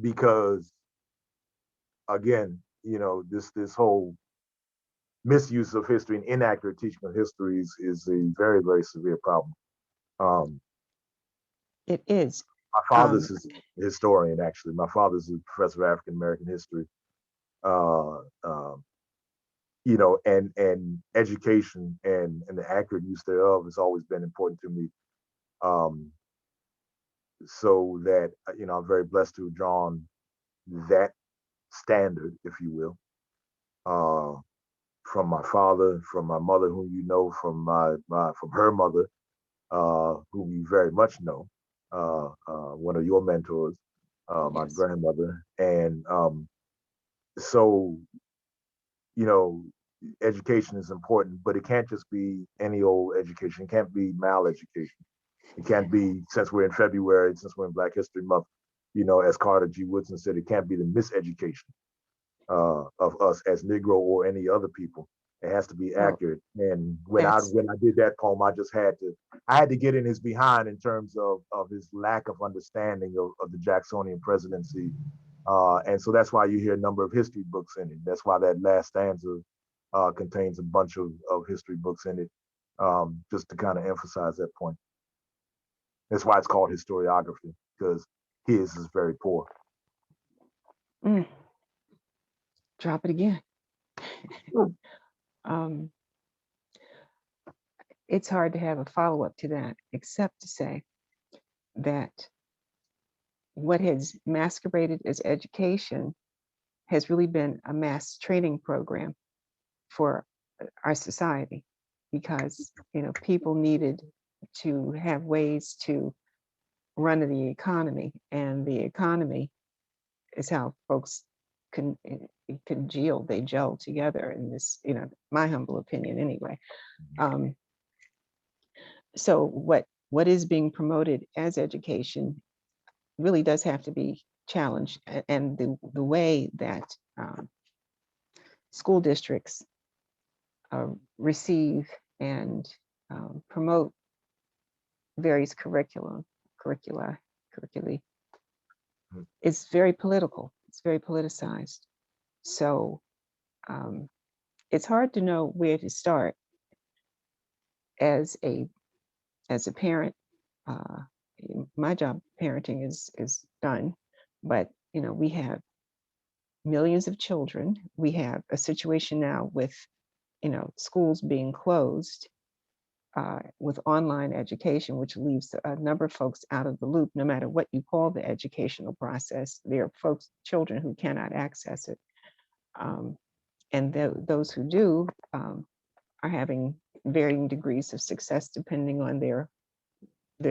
B: Because again, you know, this whole misuse of history and inaccurate teaching of history is a very, very severe problem.
A: It is.
B: My father's a historian, actually. My father's a professor of African American history. You know, and education and the accurate use thereof has always been important to me. So that, you know, I'm very blessed to have drawn that standard, if you will, from my father, from my mother, whom you know, from from her mother, whom you very much know, one of your mentors, my grandmother, and so, you know, education is important, but it can't just be any old education. It can't be maleducation. It can't be, since we're in February, since we're in Black History Month, you know, as Carter G. Woodson said, it can't be the miseducation of us as Negro or any other people. It has to be accurate. And when I did that poem, I had to get in his behind in terms of his lack of understanding of the Jacksonian presidency. And so that's why you hear a number of history books in it. That's why that last stanza contains a bunch of history books in it, just to kind of emphasize that point. That's why it's called historiography, because his is very poor.
A: Drop it again. It's hard to have a follow-up to that, except to say that what has masqueraded as education has really been a mass training program for our society, because people needed to have ways to run the economy, and the economy is how folks congeal, they gel together in this, my humble opinion anyway. Um, so what is being promoted as education really does have to be challenged, and the way that school districts receive and promote various curricula
B: Mhm.
A: is very political. It's very politicized. So it's hard to know where to start as a parent. Uh, my job parenting is done, but we have millions of children. We have a situation now with schools being closed, with online education, which leaves a number of folks out of the loop. No matter what you call the educational process, there are children who cannot access it. Um, and those who do are having varying degrees of success depending on their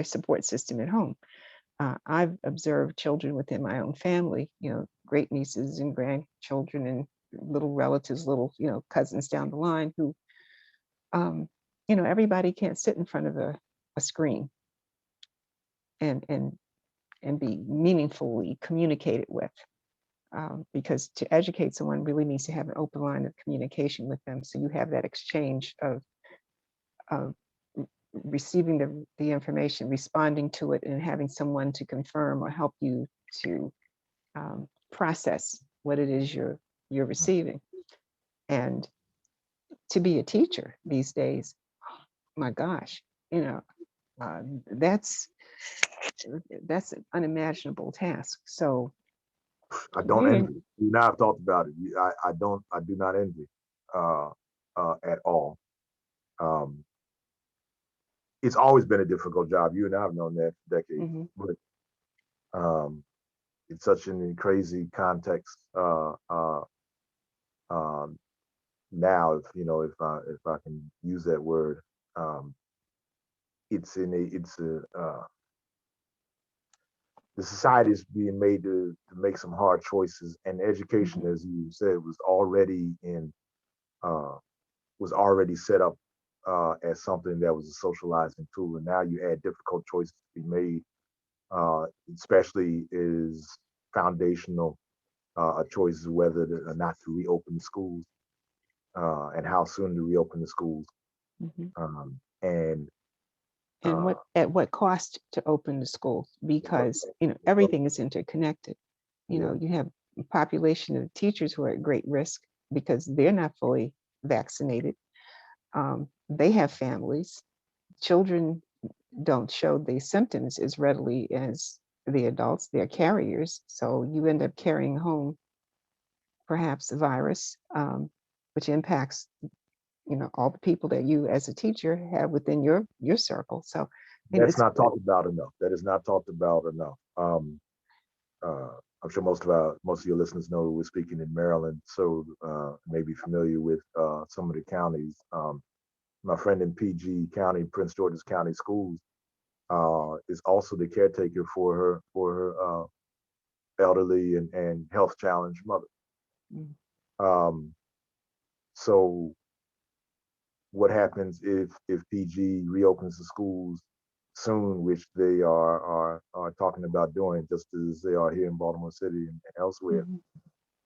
A: support system at home. I've observed children within my own family, great nieces and grandchildren and little relatives, little, cousins down the line who, um, everybody can't sit in front of a screen and and and be meaningfully communicated with. Because to educate someone really needs to have an open line of communication with them. So you have that exchange of receiving the information, responding to it, and having someone to confirm or help you to process what it is you're receiving. And to be a teacher these days, my gosh, you know, uh, that's that's an unimaginable task. So
B: I don't
A: we're
B: envy. You now I've talked about it. I do not envy uh, at all. Um, it's always been a difficult job. You and I have known that for decades,
A: mhm,
B: but um, it's such a crazy context um, now. If I can use that word, um, it's a the society is being made to make some hard choices, and education,
A: mhm,
B: as you said, uh, was already set up as something that was a socializing tool, and now you add difficult choices to be made, especially is foundational choices whether or not to reopen the schools, and how soon to reopen the schools,
A: mhm.
B: and
A: And
B: uh,
A: at what cost to open the schools? Because everything is interconnected.
B: yeah,
A: You have a population of teachers who are at great risk because they're not fully vaccinated. They have families. Children don't show the symptoms as readily as the adults. They're carriers. So you end up carrying home perhaps a virus, which impacts, all the people that you as a teacher have within your circle. So,
B: that's
A: it's
B: not talked about enough. That is not talked about enough. Uh, I'm sure most of your listeners know we're speaking in Maryland, so may be familiar with some of the counties. My friend in PG County, Prince George's County Schools, is also the caretaker for her elderly and health challenged mother.
A: mm,
B: Um, so what happens if PG reopens the schools soon, which they are talking about doing, just as they are here in Baltimore City and elsewhere.
A: mhm.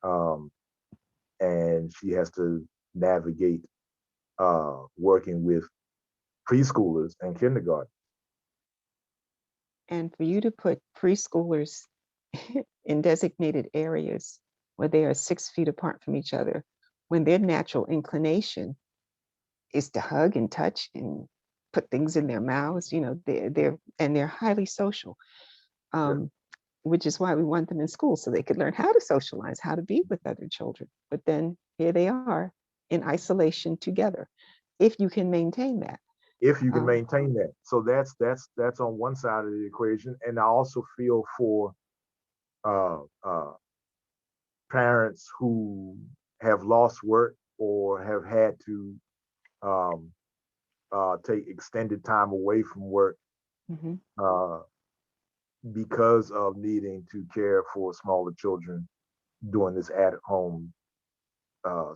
B: Um, and she has to navigate working with preschoolers and kindergarten.
A: And for you to put preschoolers in designated areas where they are 6 feet apart from each other, when their natural inclination is to hug and touch and put things in their mouths, they're highly social.
B: Yeah,
A: Um, which is why we want them in school so they could learn how to socialize, how to be with other children. But then here they are in isolation together, if you can maintain that.
B: if you can
A: Um,
B: maintain that. So that's on one side of the equation, and I also feel for uh, uh, parents who have lost work or have had to um, take extended time away from work
A: Hmm.
B: uh, because of needing to care for smaller children during this at-home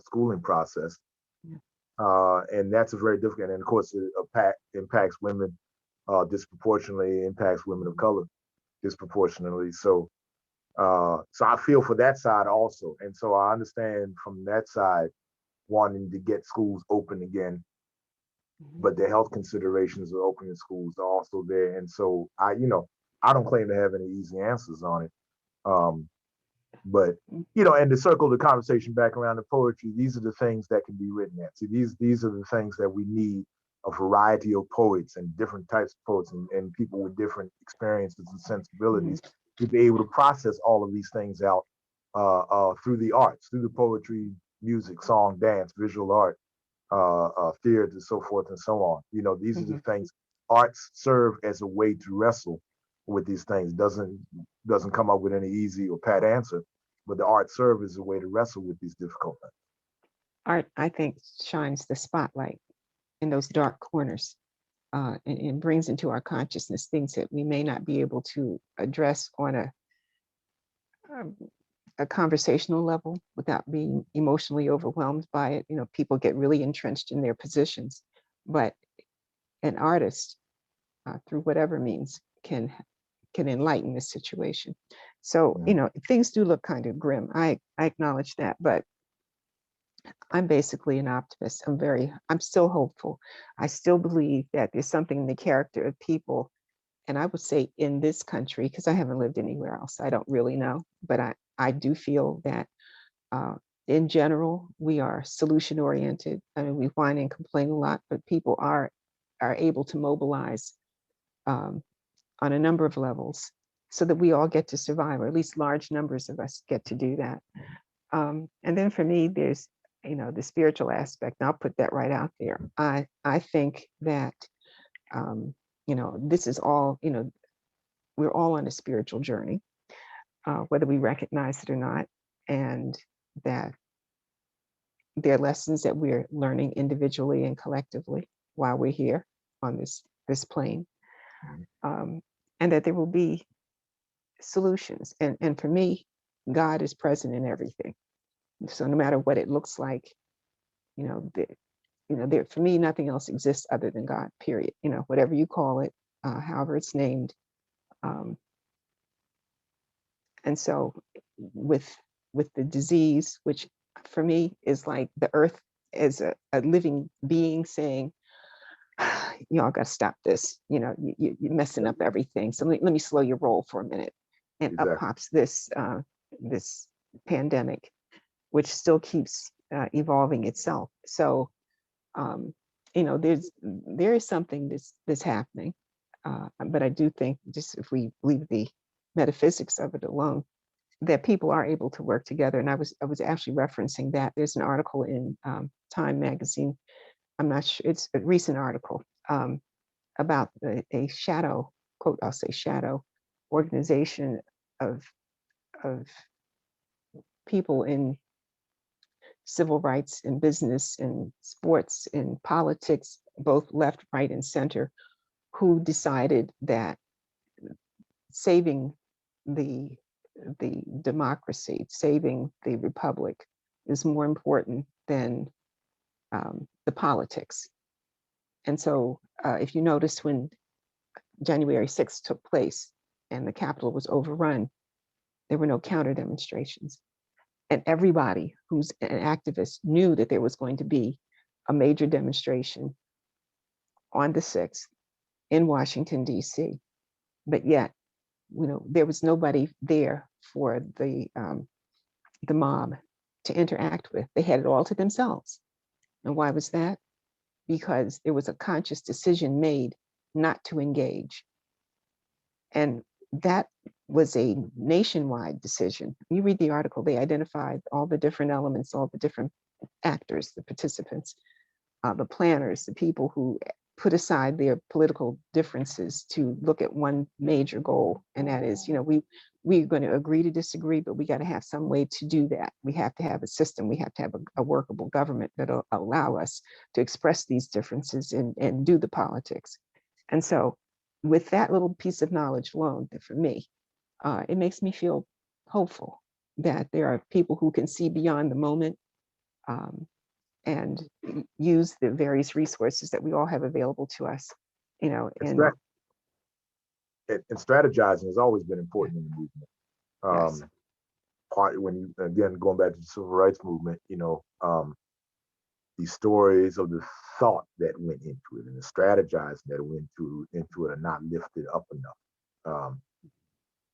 B: schooling process.
A: Yeah.
B: And that's a very difficult, and of course, it impacts women disproportionately, impacts women of color disproportionately. So I feel for that side also, and so I understand from that side wanting to get schools open again,
A: Hmm.
B: but the health considerations of opening schools are also there. And so I don't claim to have any easy answers on it. Um, but and to circle the conversation back around to poetry, these are the things that can be written at. See, these are the things that we need: a variety of poets and different types of poets and people with different experiences and
A: Hmm.
B: sensibilities to be able to process all of these things out through the arts, through the poetry, music, song, dance, visual art, theater, and so forth and so on. These are the
A: Hmm.
B: things. Arts serve as a way to wrestle with these things. Doesn't come up with any easy or pat answer, but the art serve as a way to wrestle with these difficult things.
A: Art, I think, shines the spotlight in those dark corners, and brings into our consciousness things that we may not be able to address on um, a conversational level without being emotionally overwhelmed by it. People get really entrenched in their positions, but an artist, through whatever means, can enlighten the situation. So,
B: Yeah.
A: things do look kind of grim. I acknowledge that, but I'm basically an optimist. I'm still hopeful. I still believe that there's something in the character of people, and I would say in this country, because I haven't lived anywhere else, I don't really know, but I do feel that uh, in general, we are solution oriented. I mean, we whine and complain a lot, but people are able to mobilize um, on a number of levels so that we all get to survive, or at least large numbers of us get to do that. And then for me, there's the spiritual aspect. And I'll put that right out there. I think that this is all we're all on a spiritual journey, whether we recognize it or not, and that there are lessons that we're learning individually and collectively while we're here on this plane,
B: Mhm.
A: um, and that there will be solutions. And for me, God is present in everything. So no matter what it looks like, you know, the, there for me, nothing else exists other than God. Period. Whatever you call it, however it's named. Um, and so, with the disease, which for me is like the earth as a living being saying, y'all got to stop this. You're messing up everything. So let me slow your roll for a minute. And up
B: Exactly.
A: pops this pandemic, which still keeps evolving itself. So um, there is something that's happening, but I do think, just if we leave the metaphysics of it alone, that people are able to work together. And I was actually referencing that. There's an article in Time magazine. I'm not sure, it's a recent article, about a shadow, quote, I'll say shadow organization of of people in civil rights and business and sports and politics, both left, right, and center, who decided that saving the democracy, saving the republic, is more important than the politics. And so, if you notice, when January 6th took place and the Capitol was overrun, there were no counter demonstrations. And everybody who's an activist knew that there was going to be a major demonstration on the 6th in Washington, D.C. But yet, there was nobody there for the mob to interact with. They had it all to themselves. And why was that? Because there was a conscious decision made not to engage. And that was a nationwide decision. You read the article, they identified all the different elements, all the different actors, the participants, the planners, the people who put aside their political differences to look at one major goal, and that is, we we're going to agree to disagree, but we got to have some way to do that. We have to have a system. We have to have a workable government that'll allow us to express these differences and do the politics. And so with that little piece of knowledge alone, for me, it makes me feel hopeful that there are people who can see beyond the moment, um, and use the various resources that we all have available to us,
B: And,
A: and
B: and strategizing has always been important in the movement.
A: yes.
B: Part when you again going back to the civil rights movement, the stories of the thought that went into it and the strategizing that went into it are not lifted up enough.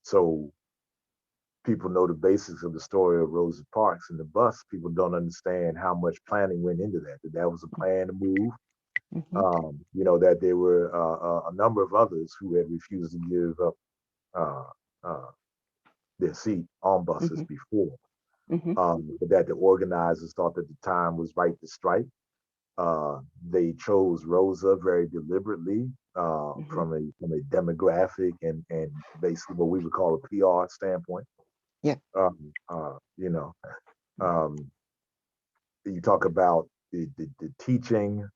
B: So people know the basics of the story of Rosa Parks and the bus. People don't understand how much planning went into that. That was a plan to move.
A: Hmm.
B: That there were a number of others who had refused to give up uh, their seat on buses
A: Hmm.
B: before.
A: Hmm.
B: But that the organizers thought that the time was right to strike. They chose Rosa very deliberately
A: Hmm.
B: from a demographic and basically what we would call a PR standpoint.
A: Yeah.
B: Um, you know, um, you talk about the teaching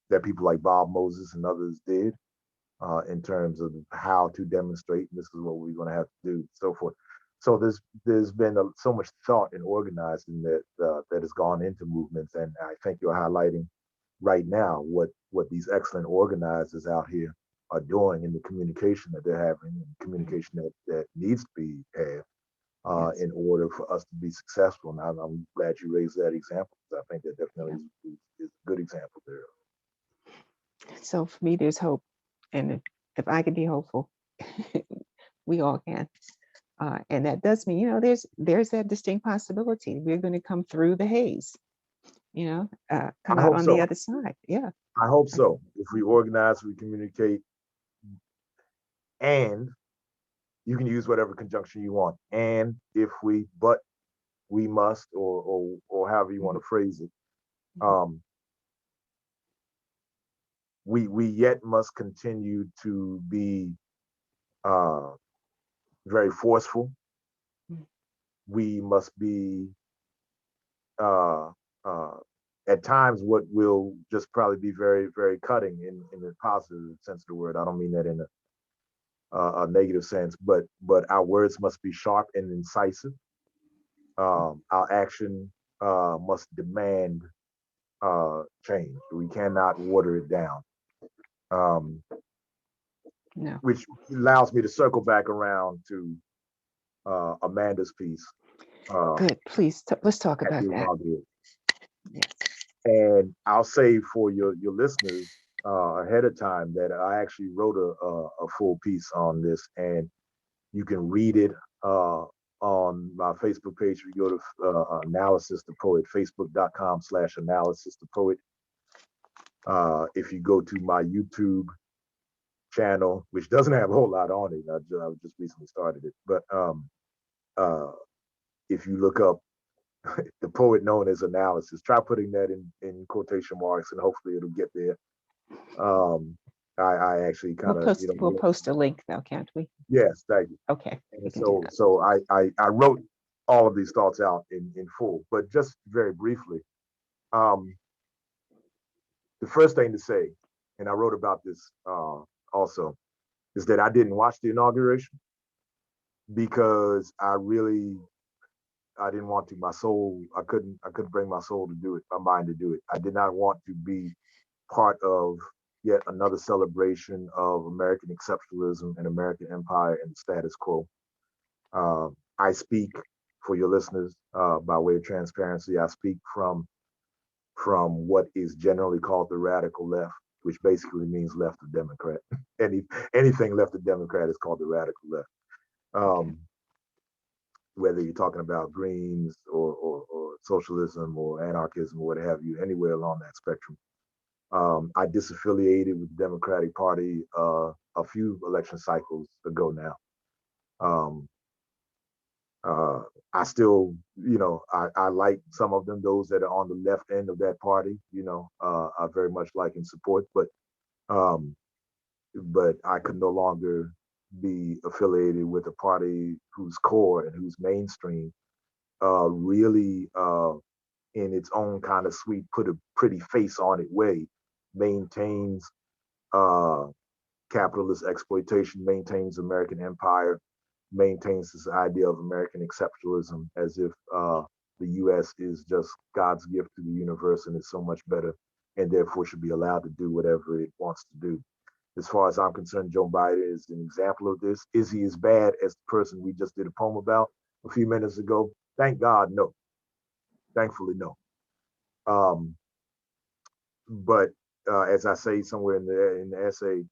B: that people like Bob Moses and others did in terms of how to demonstrate, and this is what we're going to have to do, so forth. So there's been so much thought and organizing that has gone into movements, and I think you're highlighting right now what these excellent organizers out here are doing in the communication that they're having, and communication that needs to be had
A: Yes.
B: in order for us to be successful. And I'm glad you raised that example, because I think that definitely
A: Yeah.
B: is a good example there.
A: So for me, there's hope, and if I can be hopeful, we all can. And that does mean, there's that distinct possibility we're going to come through the haze, come
B: I
A: out
B: hope
A: on the
B: so.
A: other side. Yeah.
B: I hope so. If we organize, we communicate, and you can use whatever conjunction you want. And if we, but we must, or however you want
A: Mhm.
B: to phrase it.
A: Mhm.
B: Um, we yet must continue to be uh, very forceful.
A: Mhm.
B: We must be uh, uh, at times what will just probably be very very cutting in the positive sense of the word. I don't mean that in a negative sense, but our words must be sharp and incisive. Our action must demand change. We cannot water it down. Um,
A: No.
B: which allows me to circle back around to Amanda's piece uh,
A: Good. Please, let's talk
B: at
A: about
B: the
A: that.
B: inaugural.
A: Yes.
B: And I'll say for your listeners ahead of time that I actually wrote a full piece on this, and you can read it on my Facebook page. If you go to Analysis the Poet, facebook.com/Analysis the Poet. If you go to my YouTube channel, which doesn't have a whole lot on it, I just recently started it, but uh, if you look up the poet known as Analysis, try putting that in quotation marks, and hopefully it'll get there. Um, I actually
A: We'll
B: kind of,
A: post we'll post a link though, can't we?
B: yes, thank you.
A: Okay, we
B: And
A: can do
B: so I wrote all of these thoughts out in full, but just very briefly, um, the first thing to say, and I wrote about this also, is that I didn't watch the inauguration because I didn't want to. My soul, I couldn't bring my soul to do it, my mind to do it. I did not want to be part of yet another celebration of American exceptionalism and American empire and the status quo. I speak for your listeners by way of transparency. I speak from what is generally called the radical left, which basically means left of Democrat. Anything left of Democrat is called the radical left.
A: okay.
B: Um, whether you're talking about Greens or socialism or anarchism or what have you, anywhere along that spectrum. I disaffiliated with the Democratic Party a few election cycles ago now. Um, uh, I still, I like some of them, those that are on the left end of that party, I very much like and support, um, but I could no longer be affiliated with a party whose core and whose mainstream really, in its own kind of sweet, put a pretty face on it way, maintains uh, capitalist exploitation, maintains American empire, maintains this idea of American exceptionalism, as if the U.S. is just God's gift to the universe and is so much better, and therefore should be allowed to do whatever it wants to do. As far as I'm concerned, Joe Biden is an example of this. Is he as bad as the person we just did a poem about a few minutes ago? Thank God, no. Thankfully, no. Um, but as I say somewhere in the essay,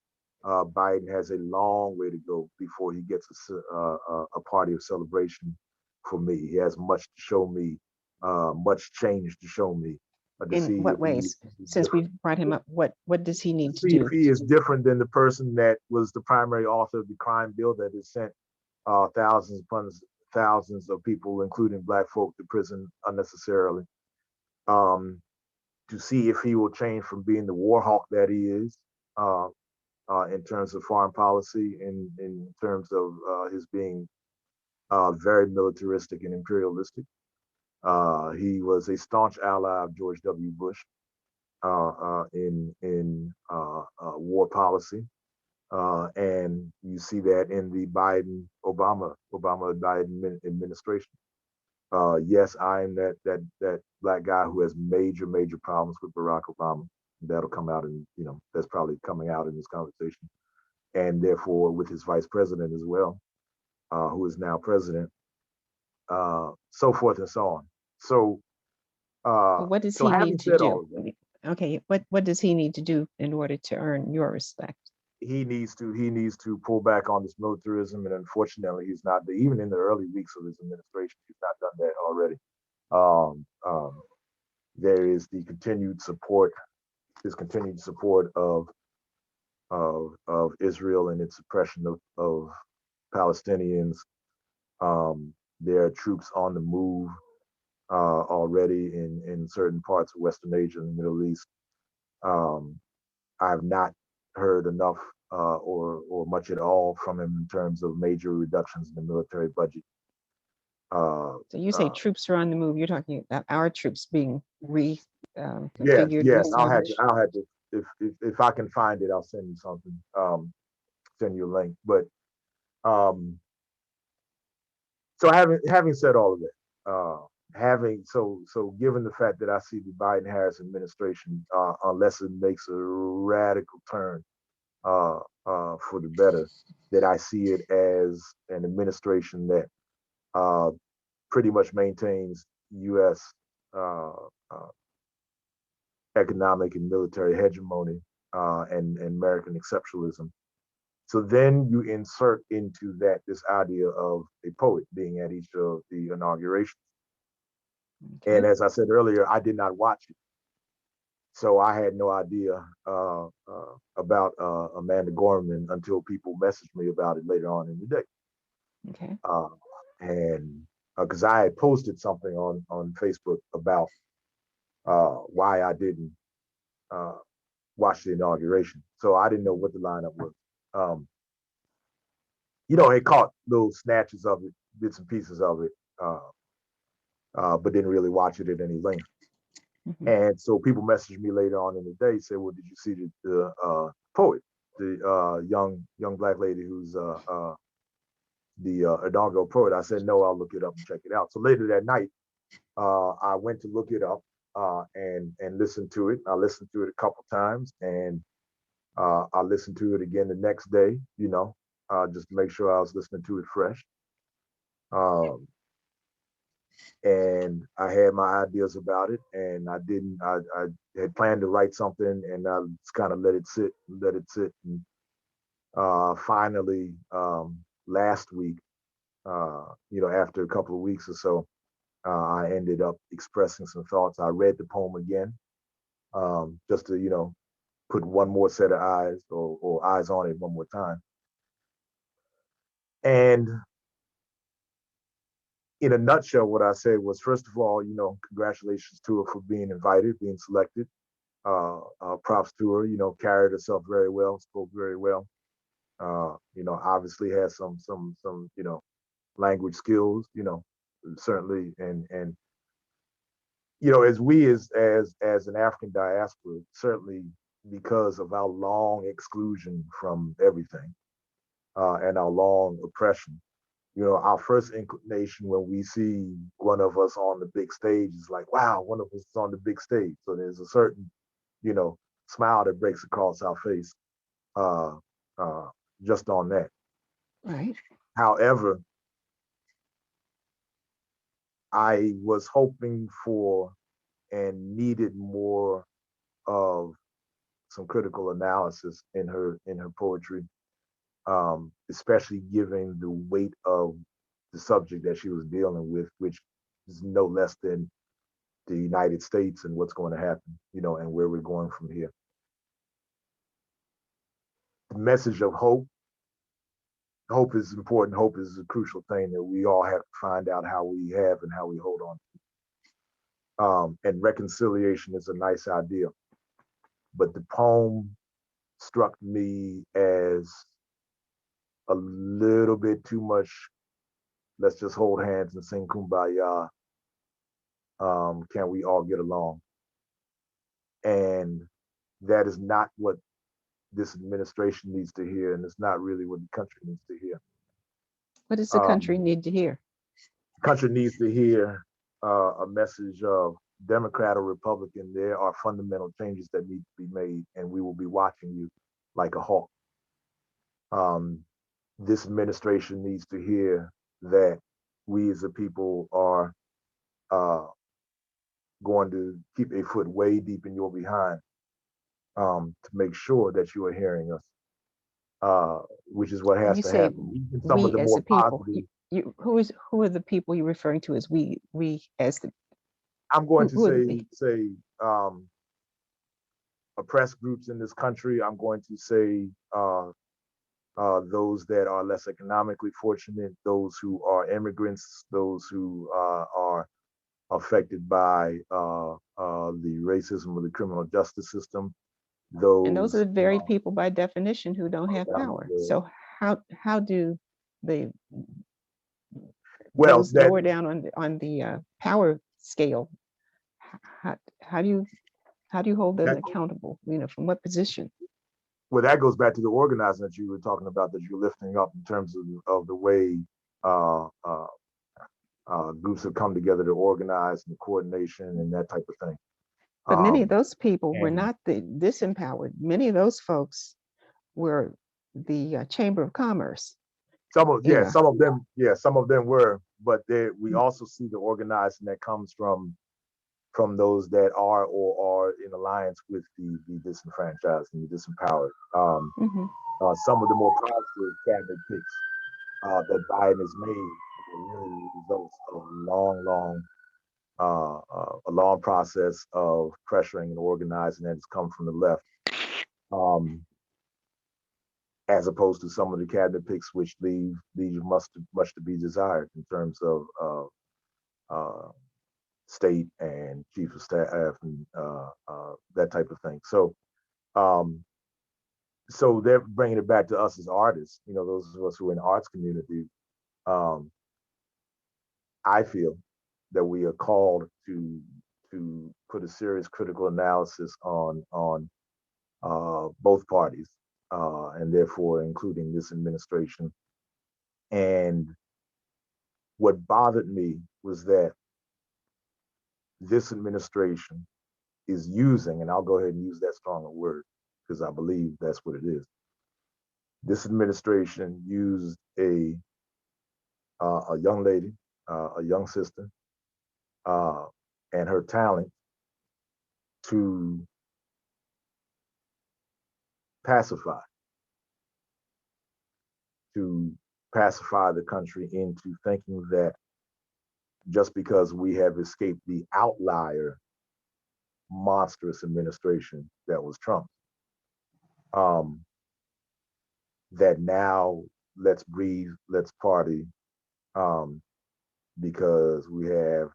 B: Biden has a long way to go before he gets a party of celebration for me. He has much to show me, much change to show me, to
A: In
B: see
A: what
B: if he
A: ways?
B: is
A: Since
B: different.
A: we've brought him up, what does he
B: To
A: need to
B: see if
A: do?
B: he is different than the person that was the primary author of the crime bill that has sent thousands upon thousands of people, including Black folk, to prison unnecessarily. Um, to see if he will change from being the war hawk that he is, uh, in terms of foreign policy, in terms of his being very militaristic and imperialistic. He was a staunch ally of George W. Bush in war policy, and you see that in the Biden administration. Yes, I am that black guy who has major problems with Barack Obama. That'll come out in, that's probably coming out in this conversation, and therefore with his vice president as well, who is now president, so forth and so on. So,
A: But what does
B: so
A: he
B: having
A: need to
B: said
A: do?
B: all of that,
A: Okay, what does he need to do in order to earn your respect?
B: he needs to pull back on this militarism, and unfortunately, he's not. Even in the early weeks of his administration, he's not done that already. Um, um, there is the continued support, his continued support of Israel and its suppression of Palestinians. There are troops on the move already in certain parts of Western Asia and the Middle East. Um, I've not heard enough or much at all from him in terms of major reductions in the military budget. Uh,
A: So you say
B: uh,
A: troops are on the move. You're talking about our troops being
B: yes,
A: reconfigured,
B: yes,
A: reestablished.
B: I'll have to, if I can find it, I'll send you something, send you a link. But um, so having said all of that, having so given the fact that I see the Biden Harris administration, unless it makes a radical turn for the better, that I see it as an administration that uh, pretty much maintains U.S. Uh, uh, economic and military hegemony and American exceptionalism. So then you insert into that this idea of a poet being at each of the inaugurations.
A: Okay.
B: And as I said earlier, I did not watch it. So I had no idea about Amanda Gorman until people messaged me about it later on in the day.
A: Okay.
B: Uh, and because I had posted something on Facebook about why I didn't uh, watch the inauguration. So I didn't know what the lineup was. Um, it caught little snatches of it, bits and pieces of it, but didn't really watch it at any length.
A: Hmm.
B: And so people messaged me later on in the day, say, "Well, did you see the poet, the young black lady who's the inaugural poet?" I said, "No, I'll look it up and check it out." So later that night, I went to look it up and listen to it. I listened to it a couple times, and I listened to it again the next day. Just to make sure I was listening to it fresh. Um, and I had my ideas about it, and I didn't. I had planned to write something, and I just kind of let it sit, and finally, last week, after a couple of weeks or so, I ended up expressing some thoughts. I read the poem again, just to put one more set of eyes or eyes on it one more time. And in a nutshell, what I said was, first of all, congratulations to her for being invited, being selected. Props to her, carried herself very well, spoke very well. Obviously has some, language skills, certainly, and as we as an African diaspora, certainly because of our long exclusion from everything, and our long oppression, our first inclination when we see one of us on the big stage is like, wow, one of us is on the big stage. So there's a certain, you know, smile that breaks across our face, uh, uh, just on that.
A: Right.
B: However, I was hoping for and needed more of some critical analysis in her poetry, especially given the weight of the subject that she was dealing with, which is no less than the United States and what's going to happen, and where we're going from here. The message of hope. Hope is important. Hope is a crucial thing that we all have to find out how we have and how we hold on to. And reconciliation is a nice idea, but the poem struck me as a little bit too much. Let's just hold hands and sing kumbaya. Can we all get along? And that is not what this administration needs to hear, and it's not really what the country needs to hear.
A: What does the country
B: Um,
A: need to hear?
B: the country needs to hear a message of Democrat or Republican. There are fundamental changes that need to be made, and we will be watching you like a hawk. Um, this administration needs to hear that we as a people are uh, going to keep a foot way deep in your behind, to make sure that you are hearing us, which is what
A: When
B: has
A: you
B: to
A: say
B: happen. Even some of
A: we
B: the
A: as
B: more
A: a people,
B: positive,
A: who are the people you're referring to as we as the
B: I'm going to
A: who are the
B: say um, oppressed groups in this country. I'm going to say those that are less economically fortunate, those who are immigrants, those who are affected by the racism of the criminal justice system,
A: and those are
B: those
A: the very people by definition who don't have
B: around the
A: power.
B: world.
A: So how do the
B: Well,
A: those
B: that
A: lower down on the power scale, how do you hold them
B: that
A: accountable? From what position?
B: well, that goes back to the organizing that you were talking about, that you're lifting up in terms of the way uh, uh, groups have come together to organize and coordination and that type of thing.
A: But many of
B: Um,
A: those people were
B: and
A: not the disempowered. Many of those folks were the Chamber of Commerce. You know,
B: some of them were, but we also see the organizing that comes from those that are or are in alliance with the disenfranchised and the disempowered.
A: hmm
B: Some of the more positive cabinet picks that Biden has made were really results of a long process of pressuring and organizing that has come from the left, um, as opposed to some of the cabinet picks which leave much to be desired in terms of uh, state and chief of staff and that type of thing. Um, so they're bringing it back to us as artists. Those of us who are in the arts community. Um, I feel that we are called to put a serious critical analysis on both parties, and therefore including this administration. And what bothered me was that this administration is using, and I'll go ahead and use that stronger word because I believe that's what it is. This administration used a young lady, a young sister, uh, and her talent to pacify, to pacify the country into thinking that just because we have escaped the outlier monstrous administration that was Trump, um, that now let's breathe, let's party, um, because we have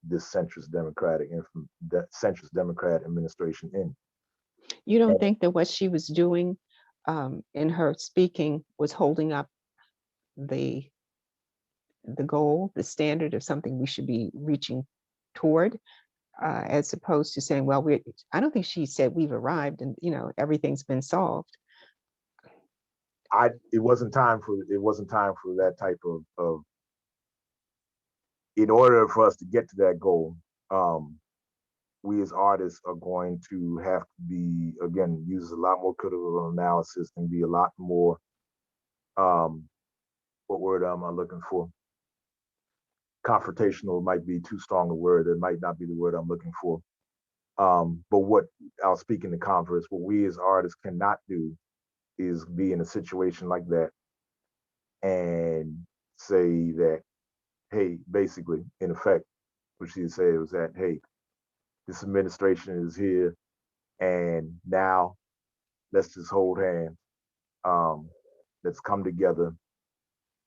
B: this centrist Democrat administration in.
A: you don't
B: And
A: think that what she was doing in her speaking was holding up the the goal, the standard of something we should be reaching toward, as opposed to saying, well, we I don't think she said we've arrived and everything's been solved.
B: It wasn't time for that type of in order for us to get to that goal. We as artists are going to have to be, again, use a lot more critical analysis and be a lot more, what word am I looking for? Confrontational might be too strong a word. It might not be the word I'm looking for. But what I'll speak in the converse, what we as artists cannot do is be in a situation like that and say that, hey, basically, in effect, what she said was that, hey, this administration is here, and now let's just hold hands. Let's come together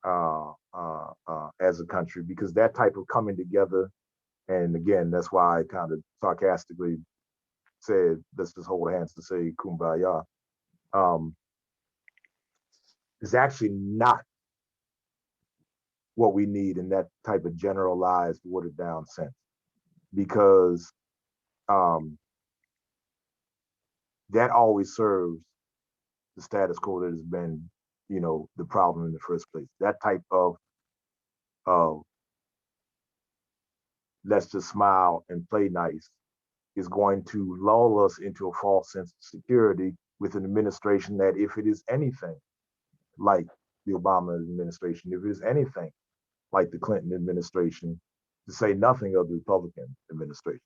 B: as a country, because that type of coming together, and again, that's why I kind of sarcastically said, let's just hold hands to say kumbaya, um, is actually not what we need in that type of generalized, watered down sense, because um, that always serves the status quo that has been, the problem in the first place. That type of let's just smile and play nice is going to lull us into a false sense of security with an administration that, if it is anything like the Obama administration, if it is anything like the Clinton administration, to say nothing of the Republican administration,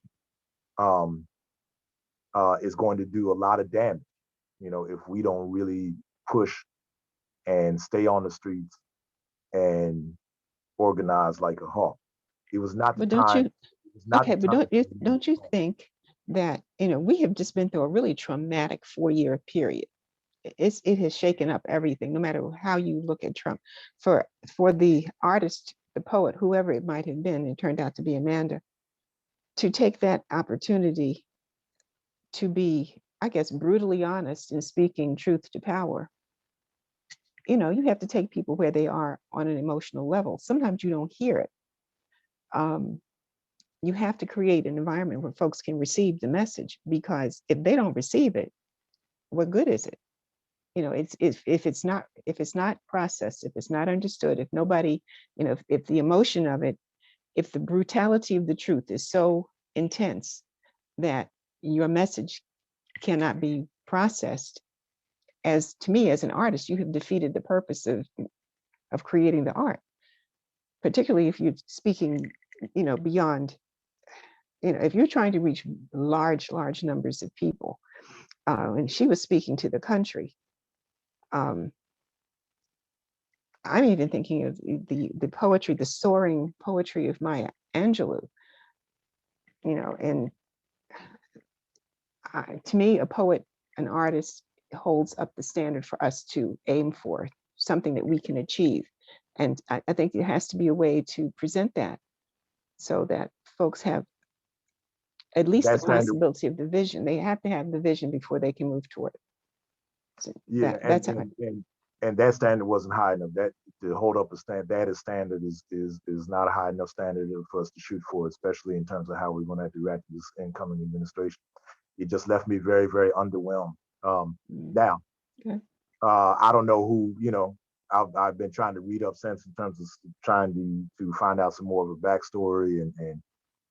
B: um, is going to do a lot of damage. If we don't really push and stay on the streets and organize like a hawk. It was not the
A: But don't
B: time.
A: you
B: It was not
A: okay,
B: the
A: but
B: time.
A: don't you think that we have just been through a really traumatic 4-year period. It has shaken up everything, no matter how you look at Trump. For the artist, the poet, whoever it might have been, it turned out to be Amanda, to take that opportunity to be, I guess, brutally honest in speaking truth to power. You have to take people where they are on an emotional level. Sometimes you don't hear it. Um, you have to create an environment where folks can receive the message, because if they don't receive it, what good is it? It's if it's not processed, if it's not understood, if nobody, if the emotion of it, if the brutality of the truth is so intense that your message cannot be processed, as to me, as an artist, you have defeated the purpose of creating the art, particularly if you're speaking, beyond, if you're trying to reach large numbers of people. And she was speaking to the country. um, I'm even thinking of the poetry, the soaring poetry of Maya Angelou. And to me, a poet, an artist, holds up the standard for us to aim for, something that we can achieve. And I think there has to be a way to present that, so that folks have at least the
B: That standard,
A: possibility of the vision. They have to have the vision before they can move toward it. So
B: yeah,
A: that's how.
B: and that standard wasn't high enough. That to hold up a standard is not a high enough standard for us to shoot for, especially in terms of how we're going to have to react to this incoming administration. It just left me very, very underwhelmed. Now,
A: Okay.
B: I don't know who, I've been trying to read up since, in terms of trying to find out some more of her backstory and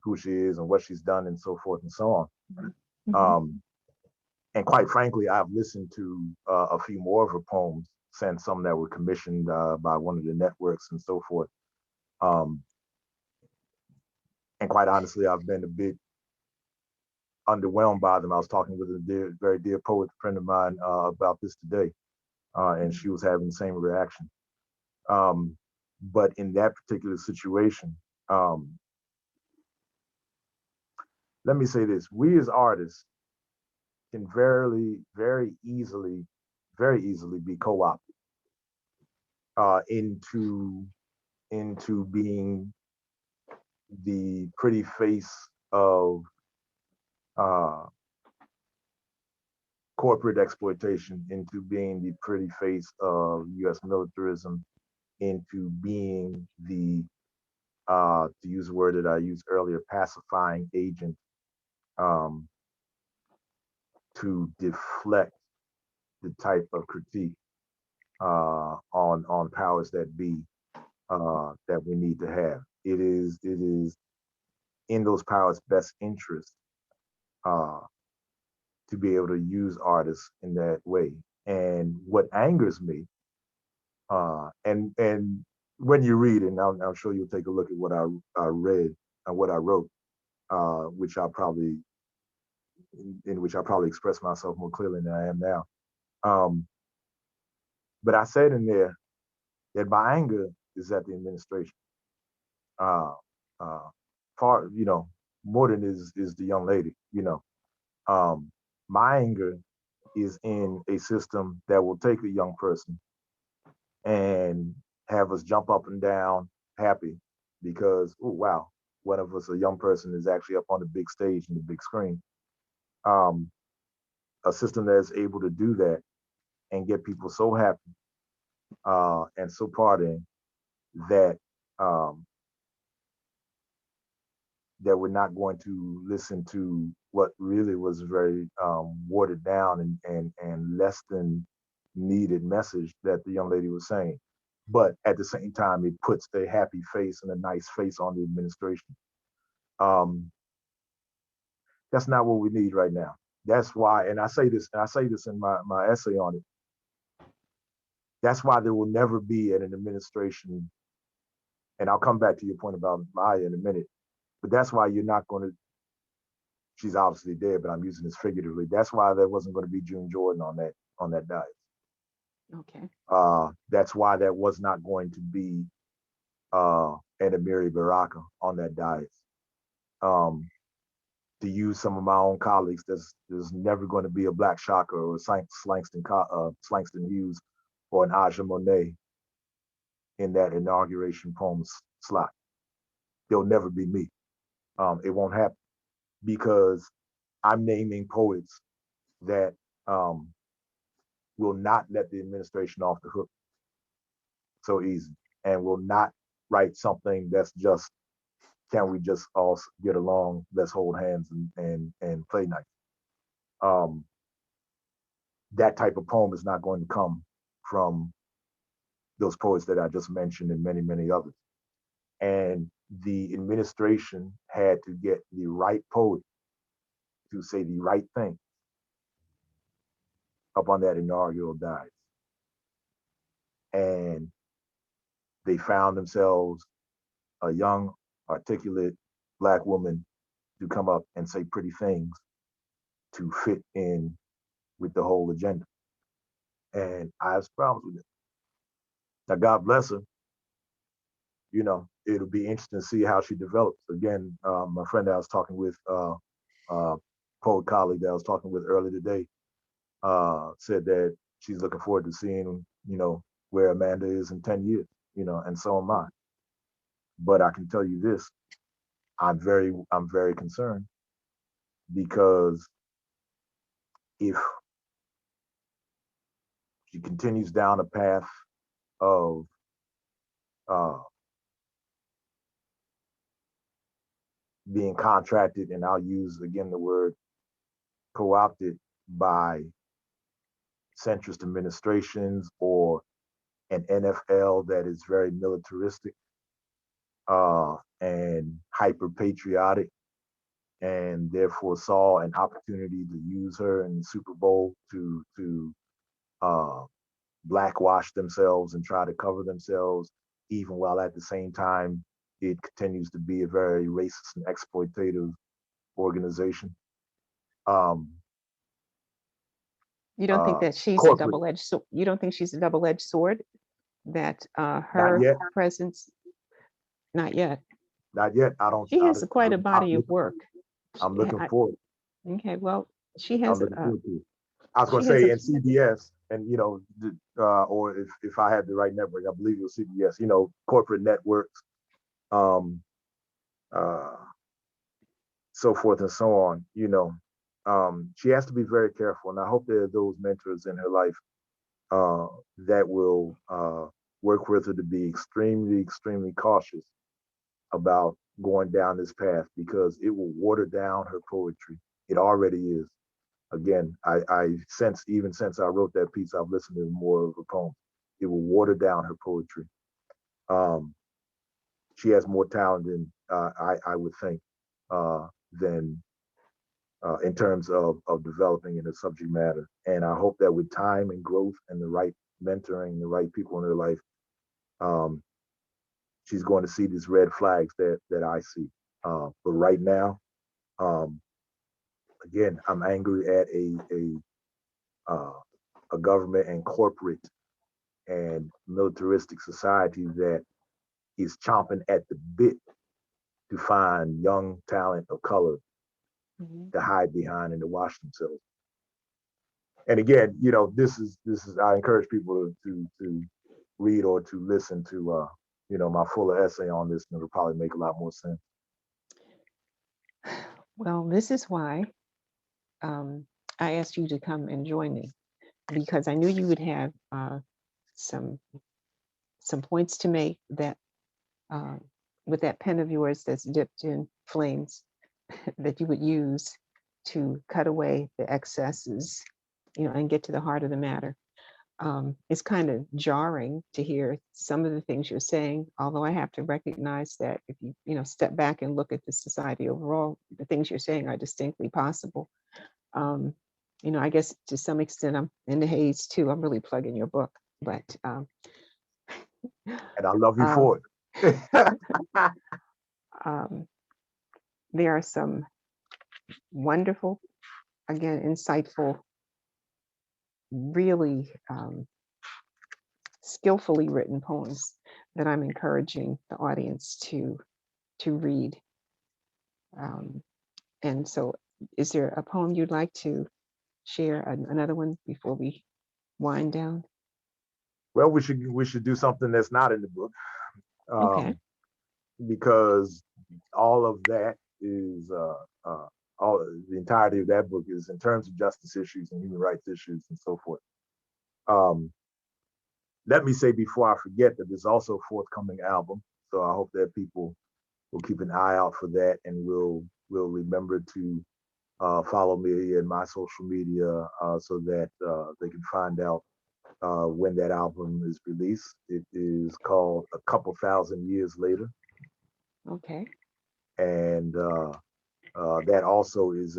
B: who she is and what she's done and so forth and so on.
A: Mhm.
B: Um, and quite frankly, I've listened to a few more of her poems since, some that were commissioned by one of the networks and so forth. Um, and quite honestly, I've been a bit underwhelmed by them. I was talking with a very dear poet friend of mine about this today, and she was having the same reaction. Um, but in that particular situation, um, let me say this: we as artists can very easily be co-opted into being the pretty face of uh, corporate exploitation, into being the pretty face of U.S. militarism, into being the, to use a word that I used earlier, pacifying agent, um, to deflect the type of critique on powers that be that we need to have. It is in those powers' best interest uh, to be able to use artists in that way. And what angers me, and when you read, and I'm sure you'll take a look at what I read and what I wrote, which I probably in which I probably express myself more clearly than I am now. Um, but I said in there that my anger is at the administration. Uh, uh, far, more than is the young lady. Um, my anger is in a system that will take a young person and have us jump up and down happy because, oh wow, one of us, a young person, is actually up on the big stage and the big screen. Um, a system that is able to do that and get people so happy and so partying that um, that we're not going to listen to what really was a very watered down and less than needed message that the young lady was saying. But at the same time, it puts a happy face and a nice face on the administration. Um, that's not what we need right now. That's why, and I say this in my essay on it. That's why there will never be an administration, and I'll come back to your point about Maya in a minute. But that's why you're not going to. She's obviously dead, but I'm using this figuratively. That's why there wasn't going to be June Jordan on that diet.
A: Okay.
B: That's why that was not going to be an Amiri Baraka on that diet. Um, to use some of my own colleagues, there's never going to be a Black Shaka or a Slangston Hughes or an Aja Monet in that inauguration poem slot. There'll never be me. It won't happen because I'm naming poets that um, will not let the administration off the hook so easy and will not write something that's just, can we just all get along, let's hold hands and play nice. Um, that type of poem is not going to come from those poets that I just mentioned and many, many others. And the administration had to get the right poet to say the right thing up on that inaugural dais. And they found themselves a young, articulate Black woman to come up and say pretty things to fit in with the whole agenda. And I have problems with it. Now, God bless her. It'll be interesting to see how she develops. Again, my friend that I was talking with, poet colleague that I was talking with earlier today, said that she's looking forward to seeing, where Amanda is in 10 years, and so am I. But I can tell you this, I'm very concerned because if she continues down a path of uh, being contracted, and I'll use again the word co-opted by centrist administrations or an NFL that is very militaristic and hyper patriotic, and therefore saw an opportunity to use her in the Super Bowl to uh, blackwash themselves and try to cover themselves, even while at the same time it continues to be a very racist and exploitative organization. Um,
A: You don't think that she's a
B: corporate,
A: double-edged sword? You don't think she's a double-edged sword? That
B: not
A: her
B: yet,
A: presence, not yet.
B: not yet. I don't.
A: She has quite a body of work.
B: I'm looking forward.
A: Okay, well, she
B: I'm
A: has
B: looking forward to it. I was going
A: she
B: to
A: has a
B: say, and CBS, and or if I had the right network, I believe it was CBS. Corporate networks, um, uh, so forth and so on. she has to be very careful. And I hope there are those mentors in her life that will work with her to be extremely, extremely cautious about going down this path because it will water down her poetry. It already is. Again, I sense, even since I wrote that piece, I've listened to more of her poems. It will water down her poetry. Um, she has more talent than I would think than in terms of developing in the subject matter. And I hope that with time and growth and the right mentoring, the right people in her life, um, she's going to see these red flags that I see. But right now, um, again, I'm angry at a government and corporate and militaristic society that is chomping at the bit to find young talent of color
A: Mhm.
B: to hide behind and to wash themselves. And again, this is I encourage people to read or to listen to my fuller essay on this, and it'll probably make a lot more sense.
A: Well, this is why um, I asked you to come and join me because I knew you would have some some points to make that uh, with that pen of yours that's dipped in flames that you would use to cut away the excesses, and get to the heart of the matter. It's kind of jarring to hear some of the things you're saying, although I have to recognize that if you step back and look at the society overall, the things you're saying are distinctly possible. Um, I guess to some extent I'm in the haze too. I'm really plugging your book, but
B: And I love you
A: uh,
B: for it.
A: um, there are some wonderful, again, insightful, really skillfully written poems that I'm encouraging the audience to read. Um, and so, is there a poem you'd like to share? Another one before we wind down?
B: Well, we should do something that's not in the book,
A: Okay.
B: um, because all of that is all the entirety of that book is in terms of justice issues and human rights issues and so forth. Um, Let me say before I forget that there's also a forthcoming album, so I hope that people will keep an eye out for that and will remember to follow me in my social media so that they can find out when that album is released. It is called A Couple Thousand Years Later,
A: Okay.
B: and that also is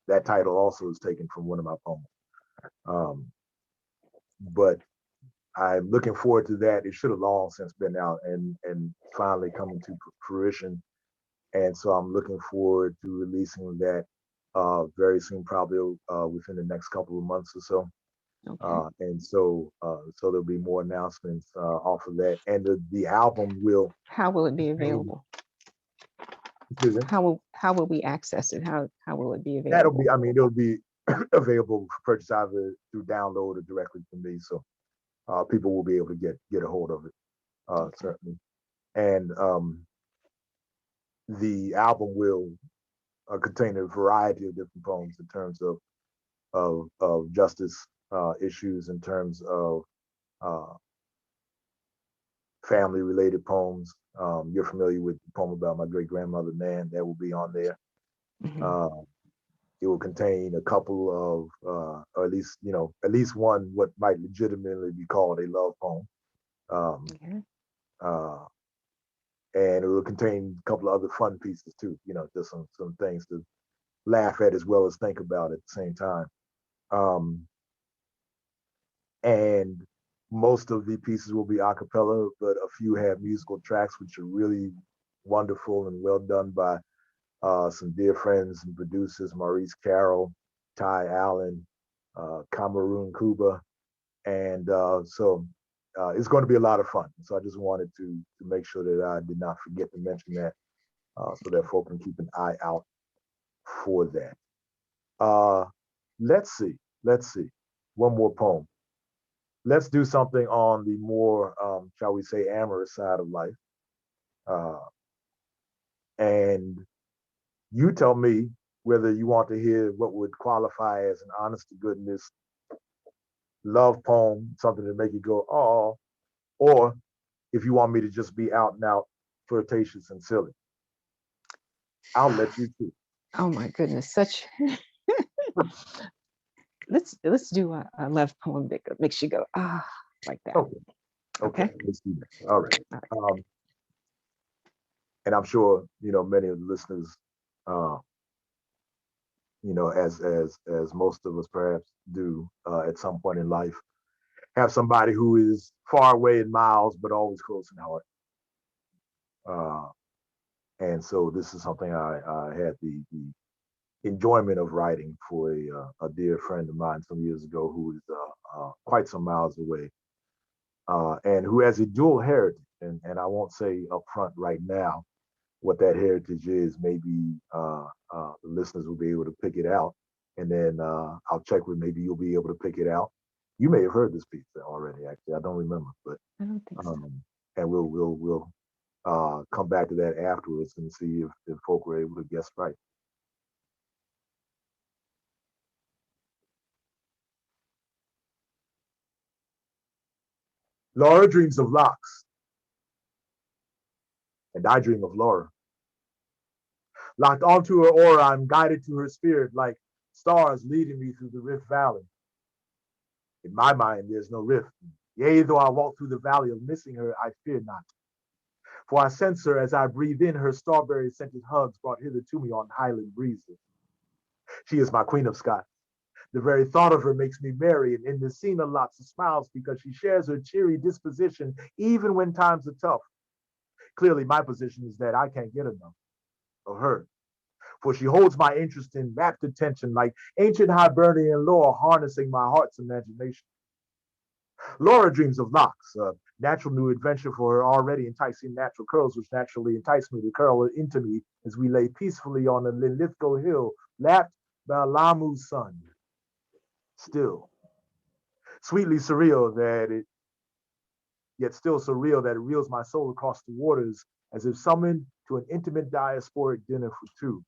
B: that title also is taken from one of my poems. Um, but I'm looking forward to that. It should have long since been out and finally coming to fruition. And so I'm looking forward to releasing that very soon, probably within the next couple of months or so.
A: Okay.
B: And so there'll be more announcements off of that. And the album will
A: How will it be
B: contain,
A: available?
B: excuse me,
A: How will we access it? How will it be
B: that'll be,
A: available?
B: I mean, it'll be available for purchase either through download or directly from me. So people will be able to get a hold of it,
A: Okay.
B: certainly. And the album will contain a variety of different poems in terms of justice issues, in terms of uh, family related poems. You're familiar with the poem about my great grandmother Nan, that will be on there.
A: Hmm.
B: Uh, it will contain a couple of, or at least one what might legitimately be called a love poem. Um,
A: Okay.
B: uh, and it will contain a couple of other fun pieces too. Just some things to laugh at as well as think about at the same time. Um, and most of the pieces will be a cappella, but a few have musical tracks, which are really wonderful and well done by some dear friends and producers, Maurice Carroll, Ty Allen, Cameroon Kuba. And so it's going to be a lot of fun. So I just wanted to make sure that I did not forget to mention that so that folk can keep an eye out for that. Uh, let's see. Let's see. One more poem. Let's do something on the more, shall we say, amorous side of life. Uh, and you tell me whether you want to hear what would qualify as an honest to goodness love poem, something to make you go, oh, or if you want me to just be out and out flirtatious and silly. I'll let you choose.
A: Oh my goodness, such let's do a love poem that makes you go ah like that.
B: Okay.
A: Okay.
B: Let's do that. All right.
A: All right.
B: And I'm sure, many of the listeners, uh, as most of us perhaps do at some point in life, have somebody who is far away in miles, but always close in heart. And so this is something I had the enjoyment of writing for a dear friend of mine some years ago who is quite some miles away, and who has a dual heritage. And I won't say up front right now what that heritage is. Maybe the listeners will be able to pick it out, and then I'll check with maybe you'll be able to pick it out. You may have heard this piece already. Actually, I don't remember, but
A: I don't think so.
B: and we'll come back to that afterwards and see if folk were able to guess right. Laura dreams of locks, and I dream of Laura. Locked onto her aura, I'm guided to her spirit like stars leading me through the Rift Valley. In my mind, there's no rift. Yea, though I walk through the valley of missing her, I fear not. For I sense her as I breathe in her strawberry-scented hugs brought hither to me on highland breezes. She is my queen of skies. The very thought of her makes me merry, and in the scene of lots of smiles because she shares her cheery disposition even when times are tough. Clearly, my position is that I can't get enough of her, for she holds my interest in rapt attention like ancient Hibernian lore harnessing my heart's imagination. Laura dreams of locks, a natural new adventure for her already enticing natural curls, which naturally entice me to curl into me as we lay peacefully on a Linlithgow hill, lapped by a Lamu sun. Still, sweetly surreal that it, yet still surreal that it reels my soul across the waters as if summoned to an intimate diasporic dinner for two.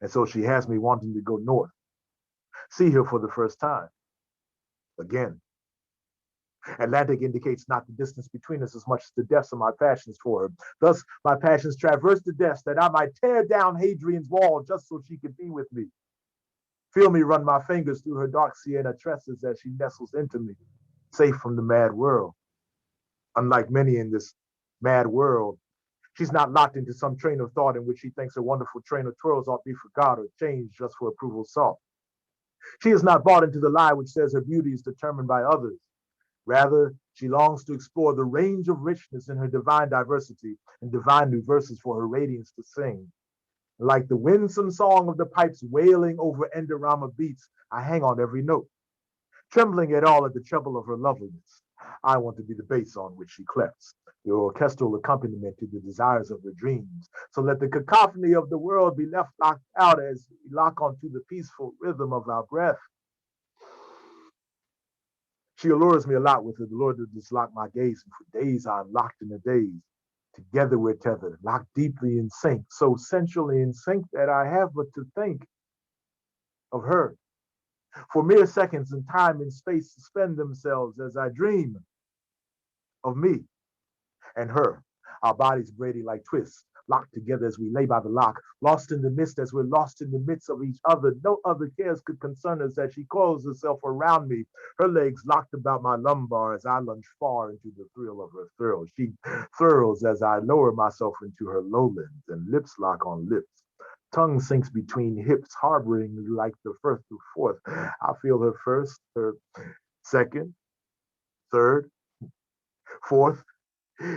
B: And so she has me wanting to go north, see her for the first time. Again, Atlantic indicates not the distance between us as much as the depths of my passions for her. Thus, my passions traverse the depths that I might tear down Hadrian's wall just so she could be with me. Feel me run my fingers through her dark sienna tresses as she nestles into me, safe from the mad world. Unlike many in this mad world, she's not locked into some train of thought in which she thinks her wonderful train of twirls ought to be forgot or changed just for approval sought. She is not bought into the lie which says her beauty is determined by others. Rather, she longs to explore the range of richness in her divine diversity and divine new verses for her radiance to sing. Like the winsome song of the pipes wailing over Endorama beats, I hang on every note, trembling at all at the treble of her loveliness. I want to be the bass on which she clefts, the orchestral accompaniment to the desires of her dreams. So let the cacophony of the world be left locked out as we lock onto the peaceful rhythm of our breath. She allures me a lot with her allure to dislock my gaze, and for days I'm locked in a daze. Together we're tethered, locked deeply in sync, so sensually in sync that I have but to think of her. For mere seconds and time and space suspend themselves as I dream of me and her, our bodies braiding like twists, locked together as we lay by the lock, lost in the mist as we're lost in the midst of each other. No other cares could concern us as she coils herself around me, her legs locked about my lumbar as I lunge far into the thrill of her thrill. She thrills as I lower myself into her lowlands and lips lock on lips. Tongue sinks between hips, harboring like the first or fourth. I feel her first, her second, third, fourth.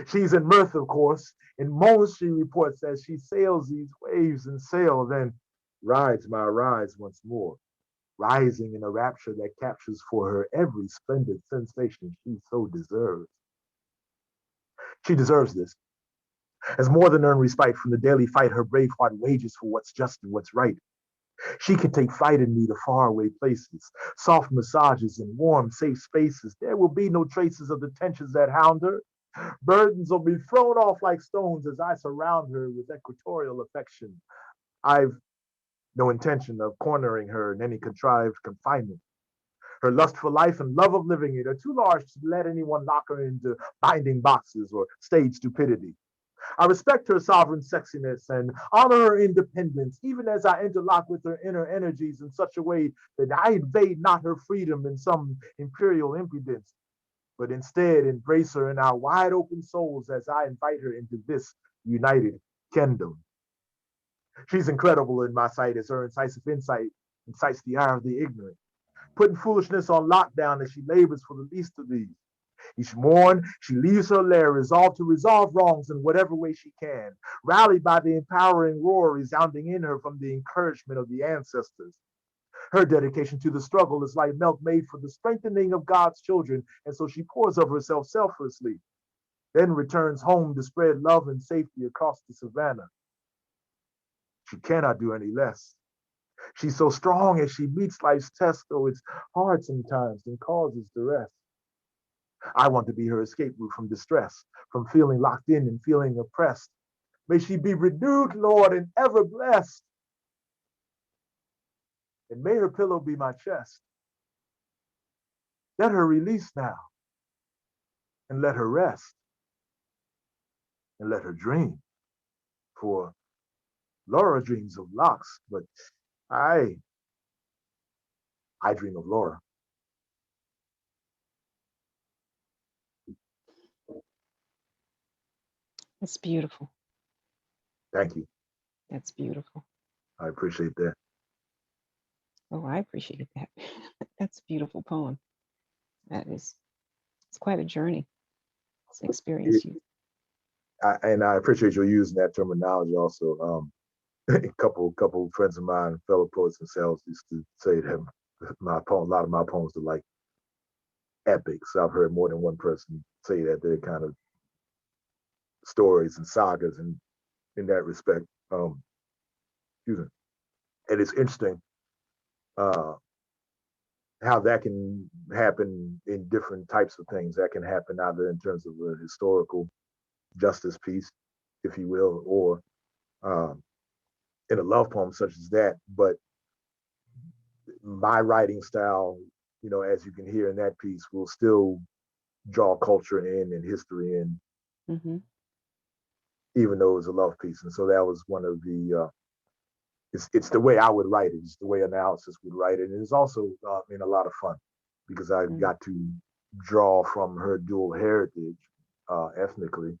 B: She's in mirth, of course. In moans, she reports as she sails these waves and sail, then rides my rise once more, rising in a rapture that captures for her every splendid sensation she so deserves. She deserves this, as more than earned respite from the daily fight her brave heart wages for what's just and what's right. She can take flight in me to faraway places, soft massages and warm, safe spaces. There will be no traces of the tensions that hound her. Burdens will be thrown off like stones as I surround her with equatorial affection. I've no intention of cornering her in any contrived confinement. Her lust for life and love of living it are too large to let anyone lock her into binding boxes or stage stupidity. I respect her sovereign sexiness and honor her independence, even as I interlock with her inner energies in such a way that I invade not her freedom in some imperial impudence, but instead embrace her in our wide open souls as I invite her into this united kingdom. She's incredible in my sight as her incisive insight incites the ire of the ignorant, putting foolishness on lockdown as she labors for the least of these. Each morn, she leaves her lair resolved to resolve wrongs in whatever way she can, rallied by the empowering roar resounding in her from the encouragement of the ancestors. Her dedication to the struggle is like milk made for the strengthening of God's children, and so she pours of herself selflessly, then returns home to spread love and safety across the savannah. She cannot do any less. She's so strong as she meets life's test, though it's hard sometimes and causes duress. I want to be her escape route from distress, from feeling locked in and feeling oppressed. May she be renewed, Lord, and ever blessed. And may her pillow be my chest. Let her release now, and let her rest, and let her dream. For Laura dreams of locks, but I dream of Laura.
A: That's beautiful.
B: Thank you.
A: That's beautiful.
B: I appreciate that.
A: Oh, I appreciate that. That's a beautiful poem. It's quite a journey. It's an experience.
B: And I appreciate you using that terminology also. A couple friends of mine, fellow poets themselves, used to say that a lot of my poems are like epics. I've heard more than one person say that they're kind of stories and sagas, and in that respect, excuse me. And it's interesting uh, how that can happen in different types of things. That can happen either in terms of a historical justice piece, if you will, or in a love poem such as that. But my writing style, as you can hear in that piece, will still draw culture in and history in,
A: Mm-hmm.
B: even though it's a love piece. And so that was one of the it's the way I would write it. It's the way analysis would write it. And it's also a lot of fun because I got to draw from her dual heritage ethnically.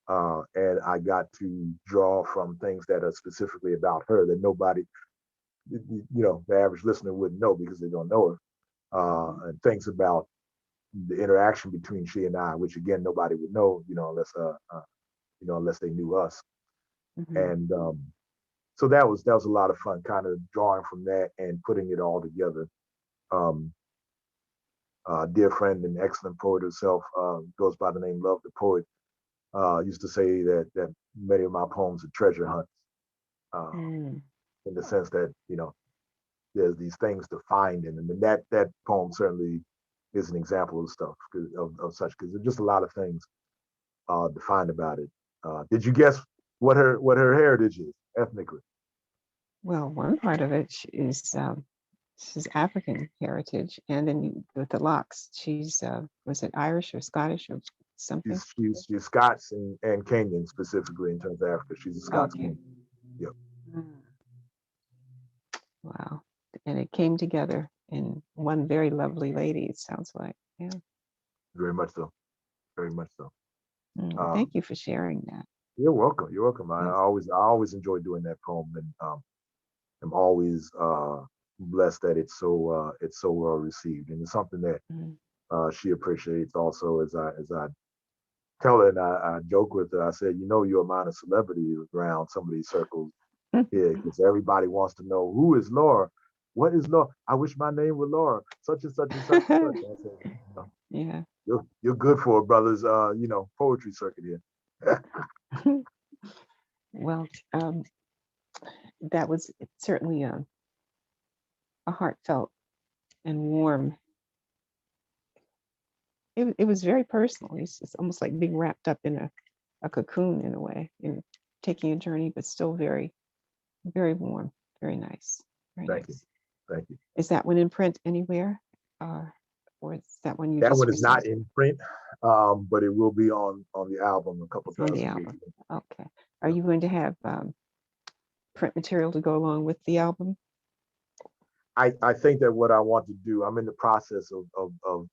B: And I got to draw from things that are specifically about her that nobody, the average listener wouldn't know because they don't know her. And things about the interaction between she and I, which again nobody would know, unless they knew us.
A: Mm-hmm.
B: And so that was a lot of fun, kind of drawing from that and putting it all together. Dear friend and excellent poet herself, goes by the name Love the Poet, used to say that many of my poems are treasure hunts, in the sense that there's these things to find in them, and that poem certainly is an example of stuff of such, because there's just a lot of things to find about it. Did you guess what her heritage is ethnically?
A: Well, one part of it is she's African heritage, and then with the locks, she's was it Irish or Scottish or something?
B: She's Scots and Kenyan specifically in terms of Africa. She's a Scots Kenyan. Yep.
A: Wow. And it came together in one very lovely lady, it sounds like. Yeah.
B: Very much so. Very much so.
A: Thank you for sharing that.
B: You're welcome. You're welcome.
A: Yes.
B: I always enjoy doing that poem, and I'm always blessed that it's so well received, and it's something that she appreciates also. As I tell her, and I joke with her, I said, you're a minor celebrity around some of these circles here, because everybody wants to know who is Laura. What is Laura? I wish my name were Laura, such and such and such and such. I said,
A: yeah.
B: You're good for a brother's poetry circuit here.
A: Well, that was certainly a heartfelt and warm. It was very personal. It's almost like being wrapped up in a cocoon in a way, and taking a journey, but still very, very warm. Very nice. Very
B: Thank you.
A: nice.
B: Thank you.
A: Is that one in print anywhere? Or is that one you
B: That
A: just
B: one is not
A: received?
B: in print, but it will be on the album a couple
A: It's on the
B: thousand
A: album.
B: pieces.
A: Okay. Are
B: Yeah.
A: you going to have print material to go along with the album?
B: I think that what I want to do, I'm in the process of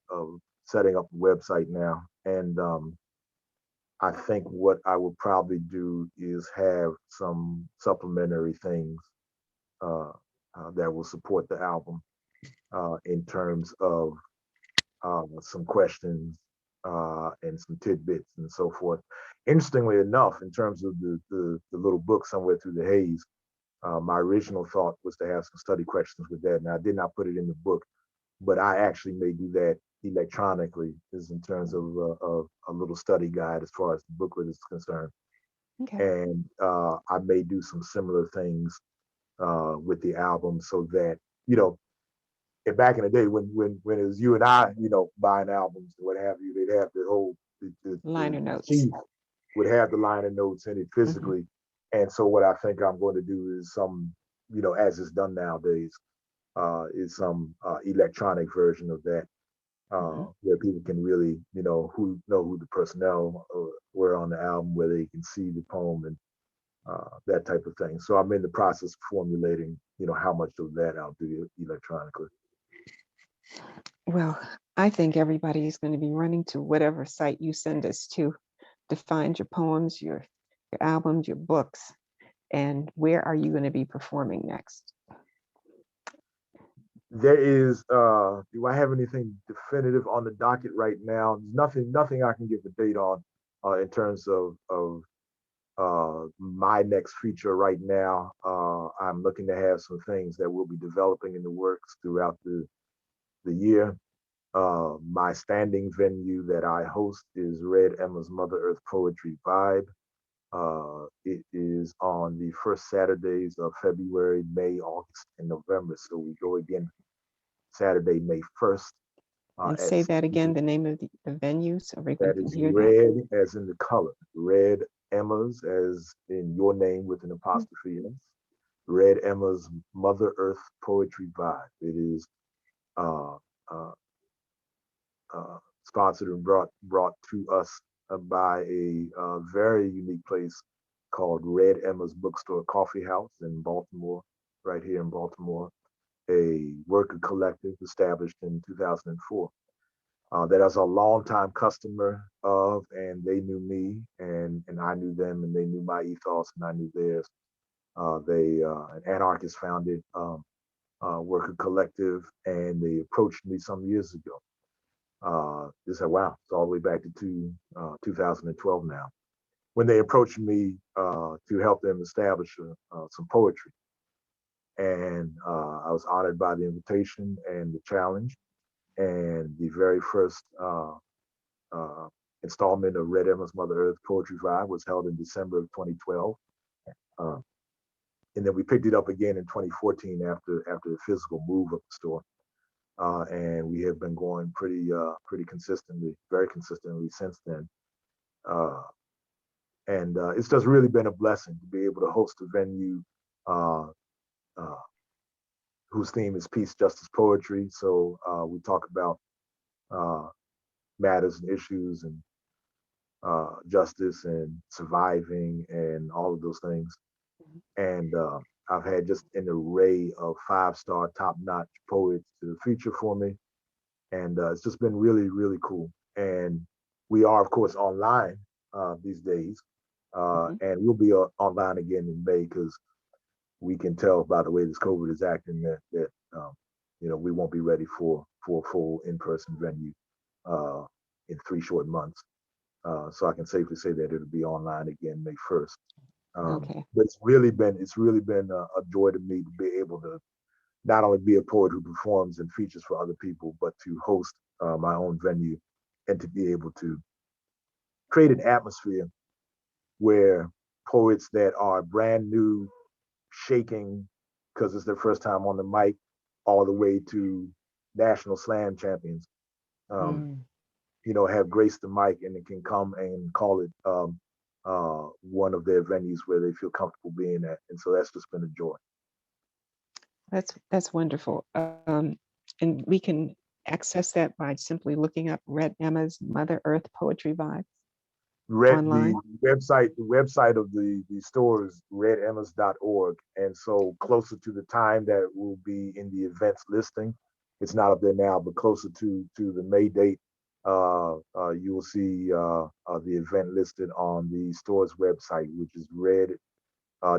B: setting up a website now, and I think what I will probably do is have some supplementary things uh, that will support the album in terms of some questions and some tidbits and so forth. Interestingly enough, in terms of the little book Somewhere Through the Haze, my original thought was to have some study questions with that. Now, I did not put it in the book, but I actually may do that electronically, is in terms of a little study guide as far as the booklet is concerned.
A: Okay.
B: And I may do some similar things with the album so that, you know, and back in the day when it was you and I, buying albums and what have you, they'd have the whole
A: Liner
B: the
A: notes.
B: sheet would have the liner notes in it
A: Hmm.
B: physically. And so what I think I'm going to do is some, as it's done nowadays, is some electronic version of that,
A: Hmm.
B: where people can really, who the personnel were on the album, where they can see the poem and that type of thing. So I'm in the process of formulating, how much of that I'll do electronically.
A: Well, I think everybody is going to be running to whatever site you send us to find your poems, your albums, your books, and where are you going to be performing next?
B: There is, do I have anything definitive on the docket right now? Nothing I can give a date on in terms of my next feature right now. I'm looking to have some things that will be developing in the works throughout the year. My standing venue that I host is Red Emma's Mother Earth Poetry Vibe. It is on the first Saturdays of February, May, August, and November. So we go again Saturday, May 1st
A: And
B: at
A: say
B: 6
A: that again,
B: p.m.
A: the name of the venue, so everybody
B: That
A: can
B: is
A: hear that.
B: red as in the color, red Emma's as in your name with an apostrophe S. Red Emma's Mother Earth Poetry Vibe. It is uh, uh, sponsored and brought to us by a very unique place called Red Emma's Bookstore Coffee House in Baltimore, right here in Baltimore, a worker collective established in 2004. That I was a longtime customer of, and they knew me, and I knew them, and they knew my ethos, and I knew theirs. They an anarchist founded worker collective, and they approached me some years ago. They said, "Wow, it's all the way back to 2012 now." When they approached me to help them establish some poetry, and I was honored by the invitation and the challenge. And the very first uh, installment of Red Emma's Mother Earth Poetry Vibe was held in December of 2012. Uh, and then we picked it up again in 2014 after the physical move of the store. And we have been going pretty consistently, very consistently since then. Uh, and it's just really been a blessing to be able to host a venue uh, uh, whose theme is peace, justice, poetry. So we talk about uh, matters and issues and justice and surviving and all of those things. And I've had just an array of five-star, top-notch poets to feature for me, and it's just been really cool. And we are, of course, online these days,
A: Hmm.
B: and we'll be online again in May because we can tell by the way this COVID is acting that we won't be ready for a full in-person venue in 3 short months. So I can safely say that it'll be online again May 1st.
A: Okay.
B: But it's really been a joy to me to be able to not only be a poet who performs and features for other people, but to host my own venue and to be able to create an atmosphere where poets that are brand new, shaking because it's their first time on the mic, all the way to national slam champions, um,
A: Mm.
B: have graced the mic and it can come and call it one of their venues where they feel comfortable being at. And so that's just been a joy.
A: That's wonderful. And we can access that by simply looking up Red Emma's Mother Earth Poetry Vibes
B: The
A: online.
B: website of the store is redemas.org. And so closer to the time that will be in the events listing, it's not up there now, but closer to the May date, you will see the event listed on the store's website, which is red,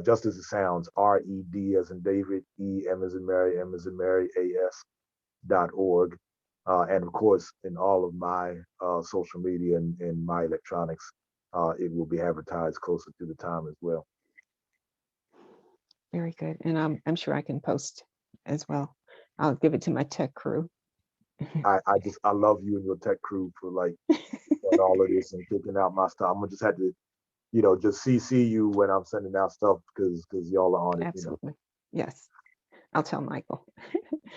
B: just as it sounds, RED as in David, EM as in Mary, M as in Mary, AS.org. And of course, in all of my social media and my electronics, it will be advertised closer to the time as well.
A: Very good. And I'm sure I can post as well. I'll give it to my tech crew.
B: I love you and your tech crew for like doing all of this and picking out my stuff. I'm gonna just have to, just CC you when I'm sending out stuff because y'all are on it.
A: Absolutely. Yes. I'll tell Michael.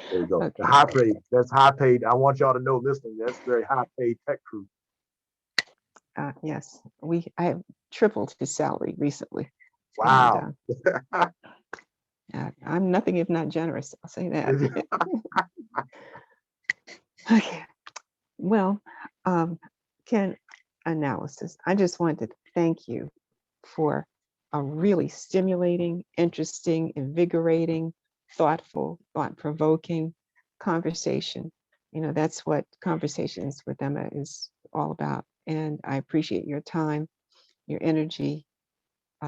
B: There you go. The
A: Okay.
B: high paid. That's high paid. I want y'all to know, listening. That's very high paid tech crew.
A: Yes. I have tripled his salary recently. And
B: Wow.
A: I'm nothing if not generous. I'll say that. Okay. Well, Ken, analysis. I just wanted to thank you for a really stimulating, interesting, invigorating, thoughtful, thought-provoking conversation. That's what Conversations with Emma is all about. And I appreciate your time, your energy,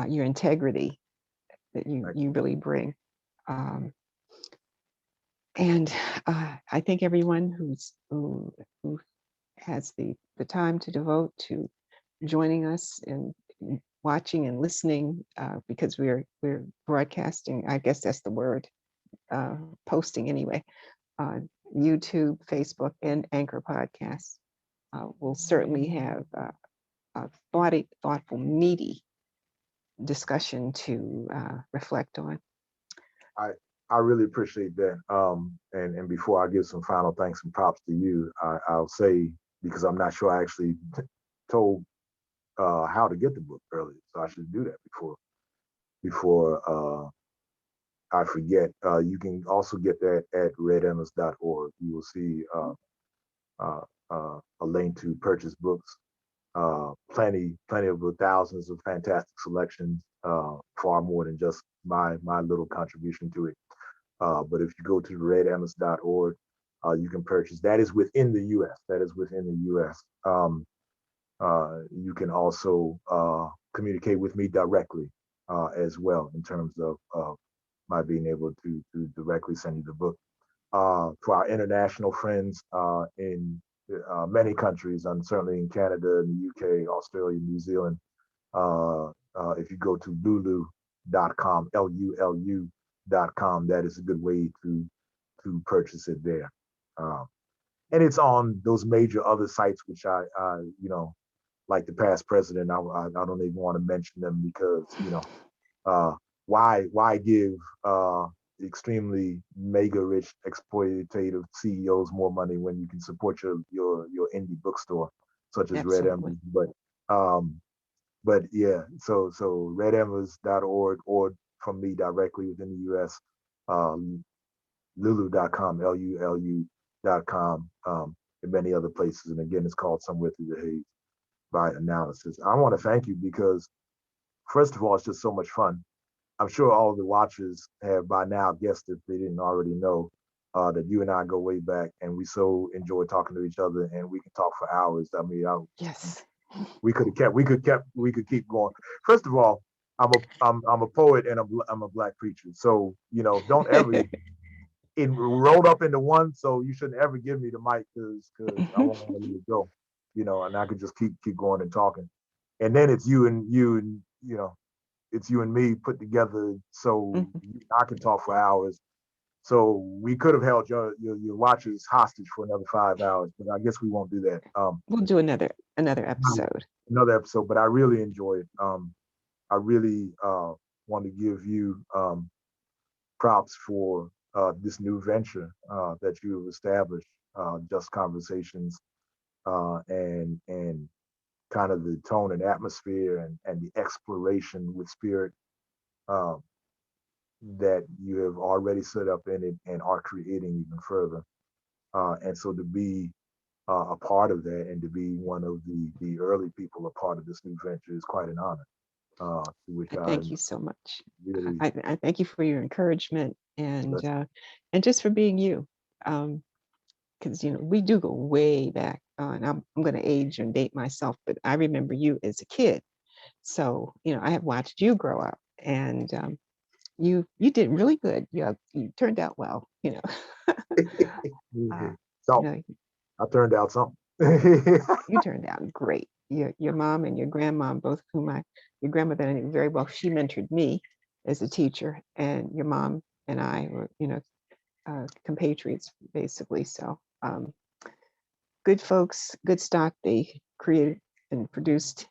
A: your integrity that you really bring. Um, and I thank everyone who has the time to devote to joining us and watching and listening, because we're broadcasting. I guess that's the word, posting anyway, on YouTube, Facebook, and Anchor Podcasts. We'll certainly have a thoughtful, meaty discussion to reflect on.
B: I I really appreciate that. And before I give some final thanks and props to you, I'll say, because I'm not sure I actually told how to get the book earlier, so I should do that before I forget. You can also get that at redemas.org. You will see uh, a link to purchase books. Plenty of thousands of fantastic selections. Far more than just my little contribution to it. But if you go to redemas.org, you can purchase. That is within the U.S. That is within the U.S. You can also communicate with me directly as well in terms of my being able to directly send you the book. For our international friends in many countries, and certainly in Canada, in the UK, Australia, New Zealand, if you go to lulu.com, LULU.com, that is a good way to purchase it there. And it's on those major other sites, which like the past president, I don't even want to mention them because, uh, why give extremely mega rich exploitative CEOs more money when you can support your indie bookstore such as Red
A: Absolutely.
B: Embers? But yeah, so redembers.org or from me directly within the US, lulu.com, LULU.com, and many other places. And again, it's called Somewhere Through the Haze by Analysis. I want to thank you because, first of all, it's just so much fun. I'm sure all of the watchers have by now guessed, if they didn't already know, that you and I go way back, and we so enjoy talking to each other, and we can talk for hours. I mean,
A: Yes.
B: we could keep going. First of all, I'm a poet and I'm a black preacher, so don't ever rolled up into one. So you shouldn't ever give me the mic because I won't want to let it go, and I could just keep going and talking, and then it's you and it's you and me put together so
A: Mhm.
B: I can talk for hours. So we could have held your watchers hostage for another 5 hours, but I guess we won't do that.
A: We'll do another episode.
B: Another episode, but I really enjoyed it. I really want to give you props for this new venture that you have established, Just Conversations, and kind of the tone and atmosphere and the exploration with spirit. Um, that you have already set up in it and are creating even further. And so to be a part of that and to be one of the early people a part of this new venture is quite an honor. To which
A: I thank
B: I'm
A: you so much.
B: really
A: I thank you for your encouragement and just for being you. Because we do go way back. And I'm going to age and date myself, but I remember you as a kid. So I have watched you grow up, and you did really good. You turned out well. Uh, you
B: so
A: know,
B: I turned out something.
A: you turned out great. Your mom and your grandmom, both of whom your grandmother I knew very well, she mentored me as a teacher, and your mom and I were, compatriots basically. So good folks, good stock. They created and produced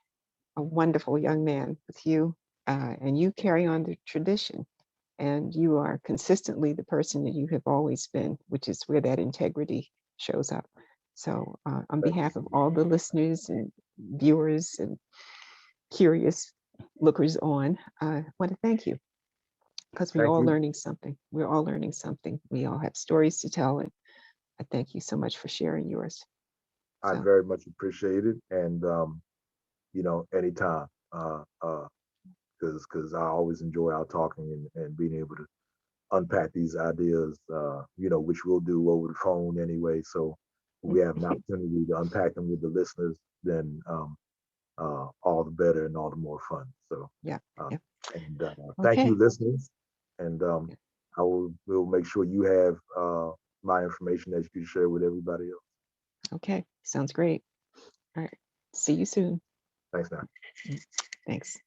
A: a wonderful young man with you, and you carry on the tradition. And you are consistently the person that you have always been, which is where that integrity shows up. So, on
B: Thank you
A: behalf
B: so
A: of
B: much.
A: all the listeners and viewers and curious lookers on, I want to thank you because we're
B: Thank
A: all
B: you.
A: learning something. We're all learning something. We all have stories to tell, and I thank you so much for sharing yours.
B: I
A: So,
B: very much appreciate it. And anytime. Because I always enjoy our talking and being able to unpack these ideas, which we'll do over the phone anyway. So we have an opportunity to unpack them with the listeners, then all the better and all the more fun. So,
A: yeah,
B: uh,
A: yeah.
B: and thank you,
A: Okay.
B: listeners. And
A: Yeah.
B: will make sure you have my information that you can share with everybody else.
A: Okay. Sounds great. All right. See you soon.
B: Thanks now.
A: Thanks.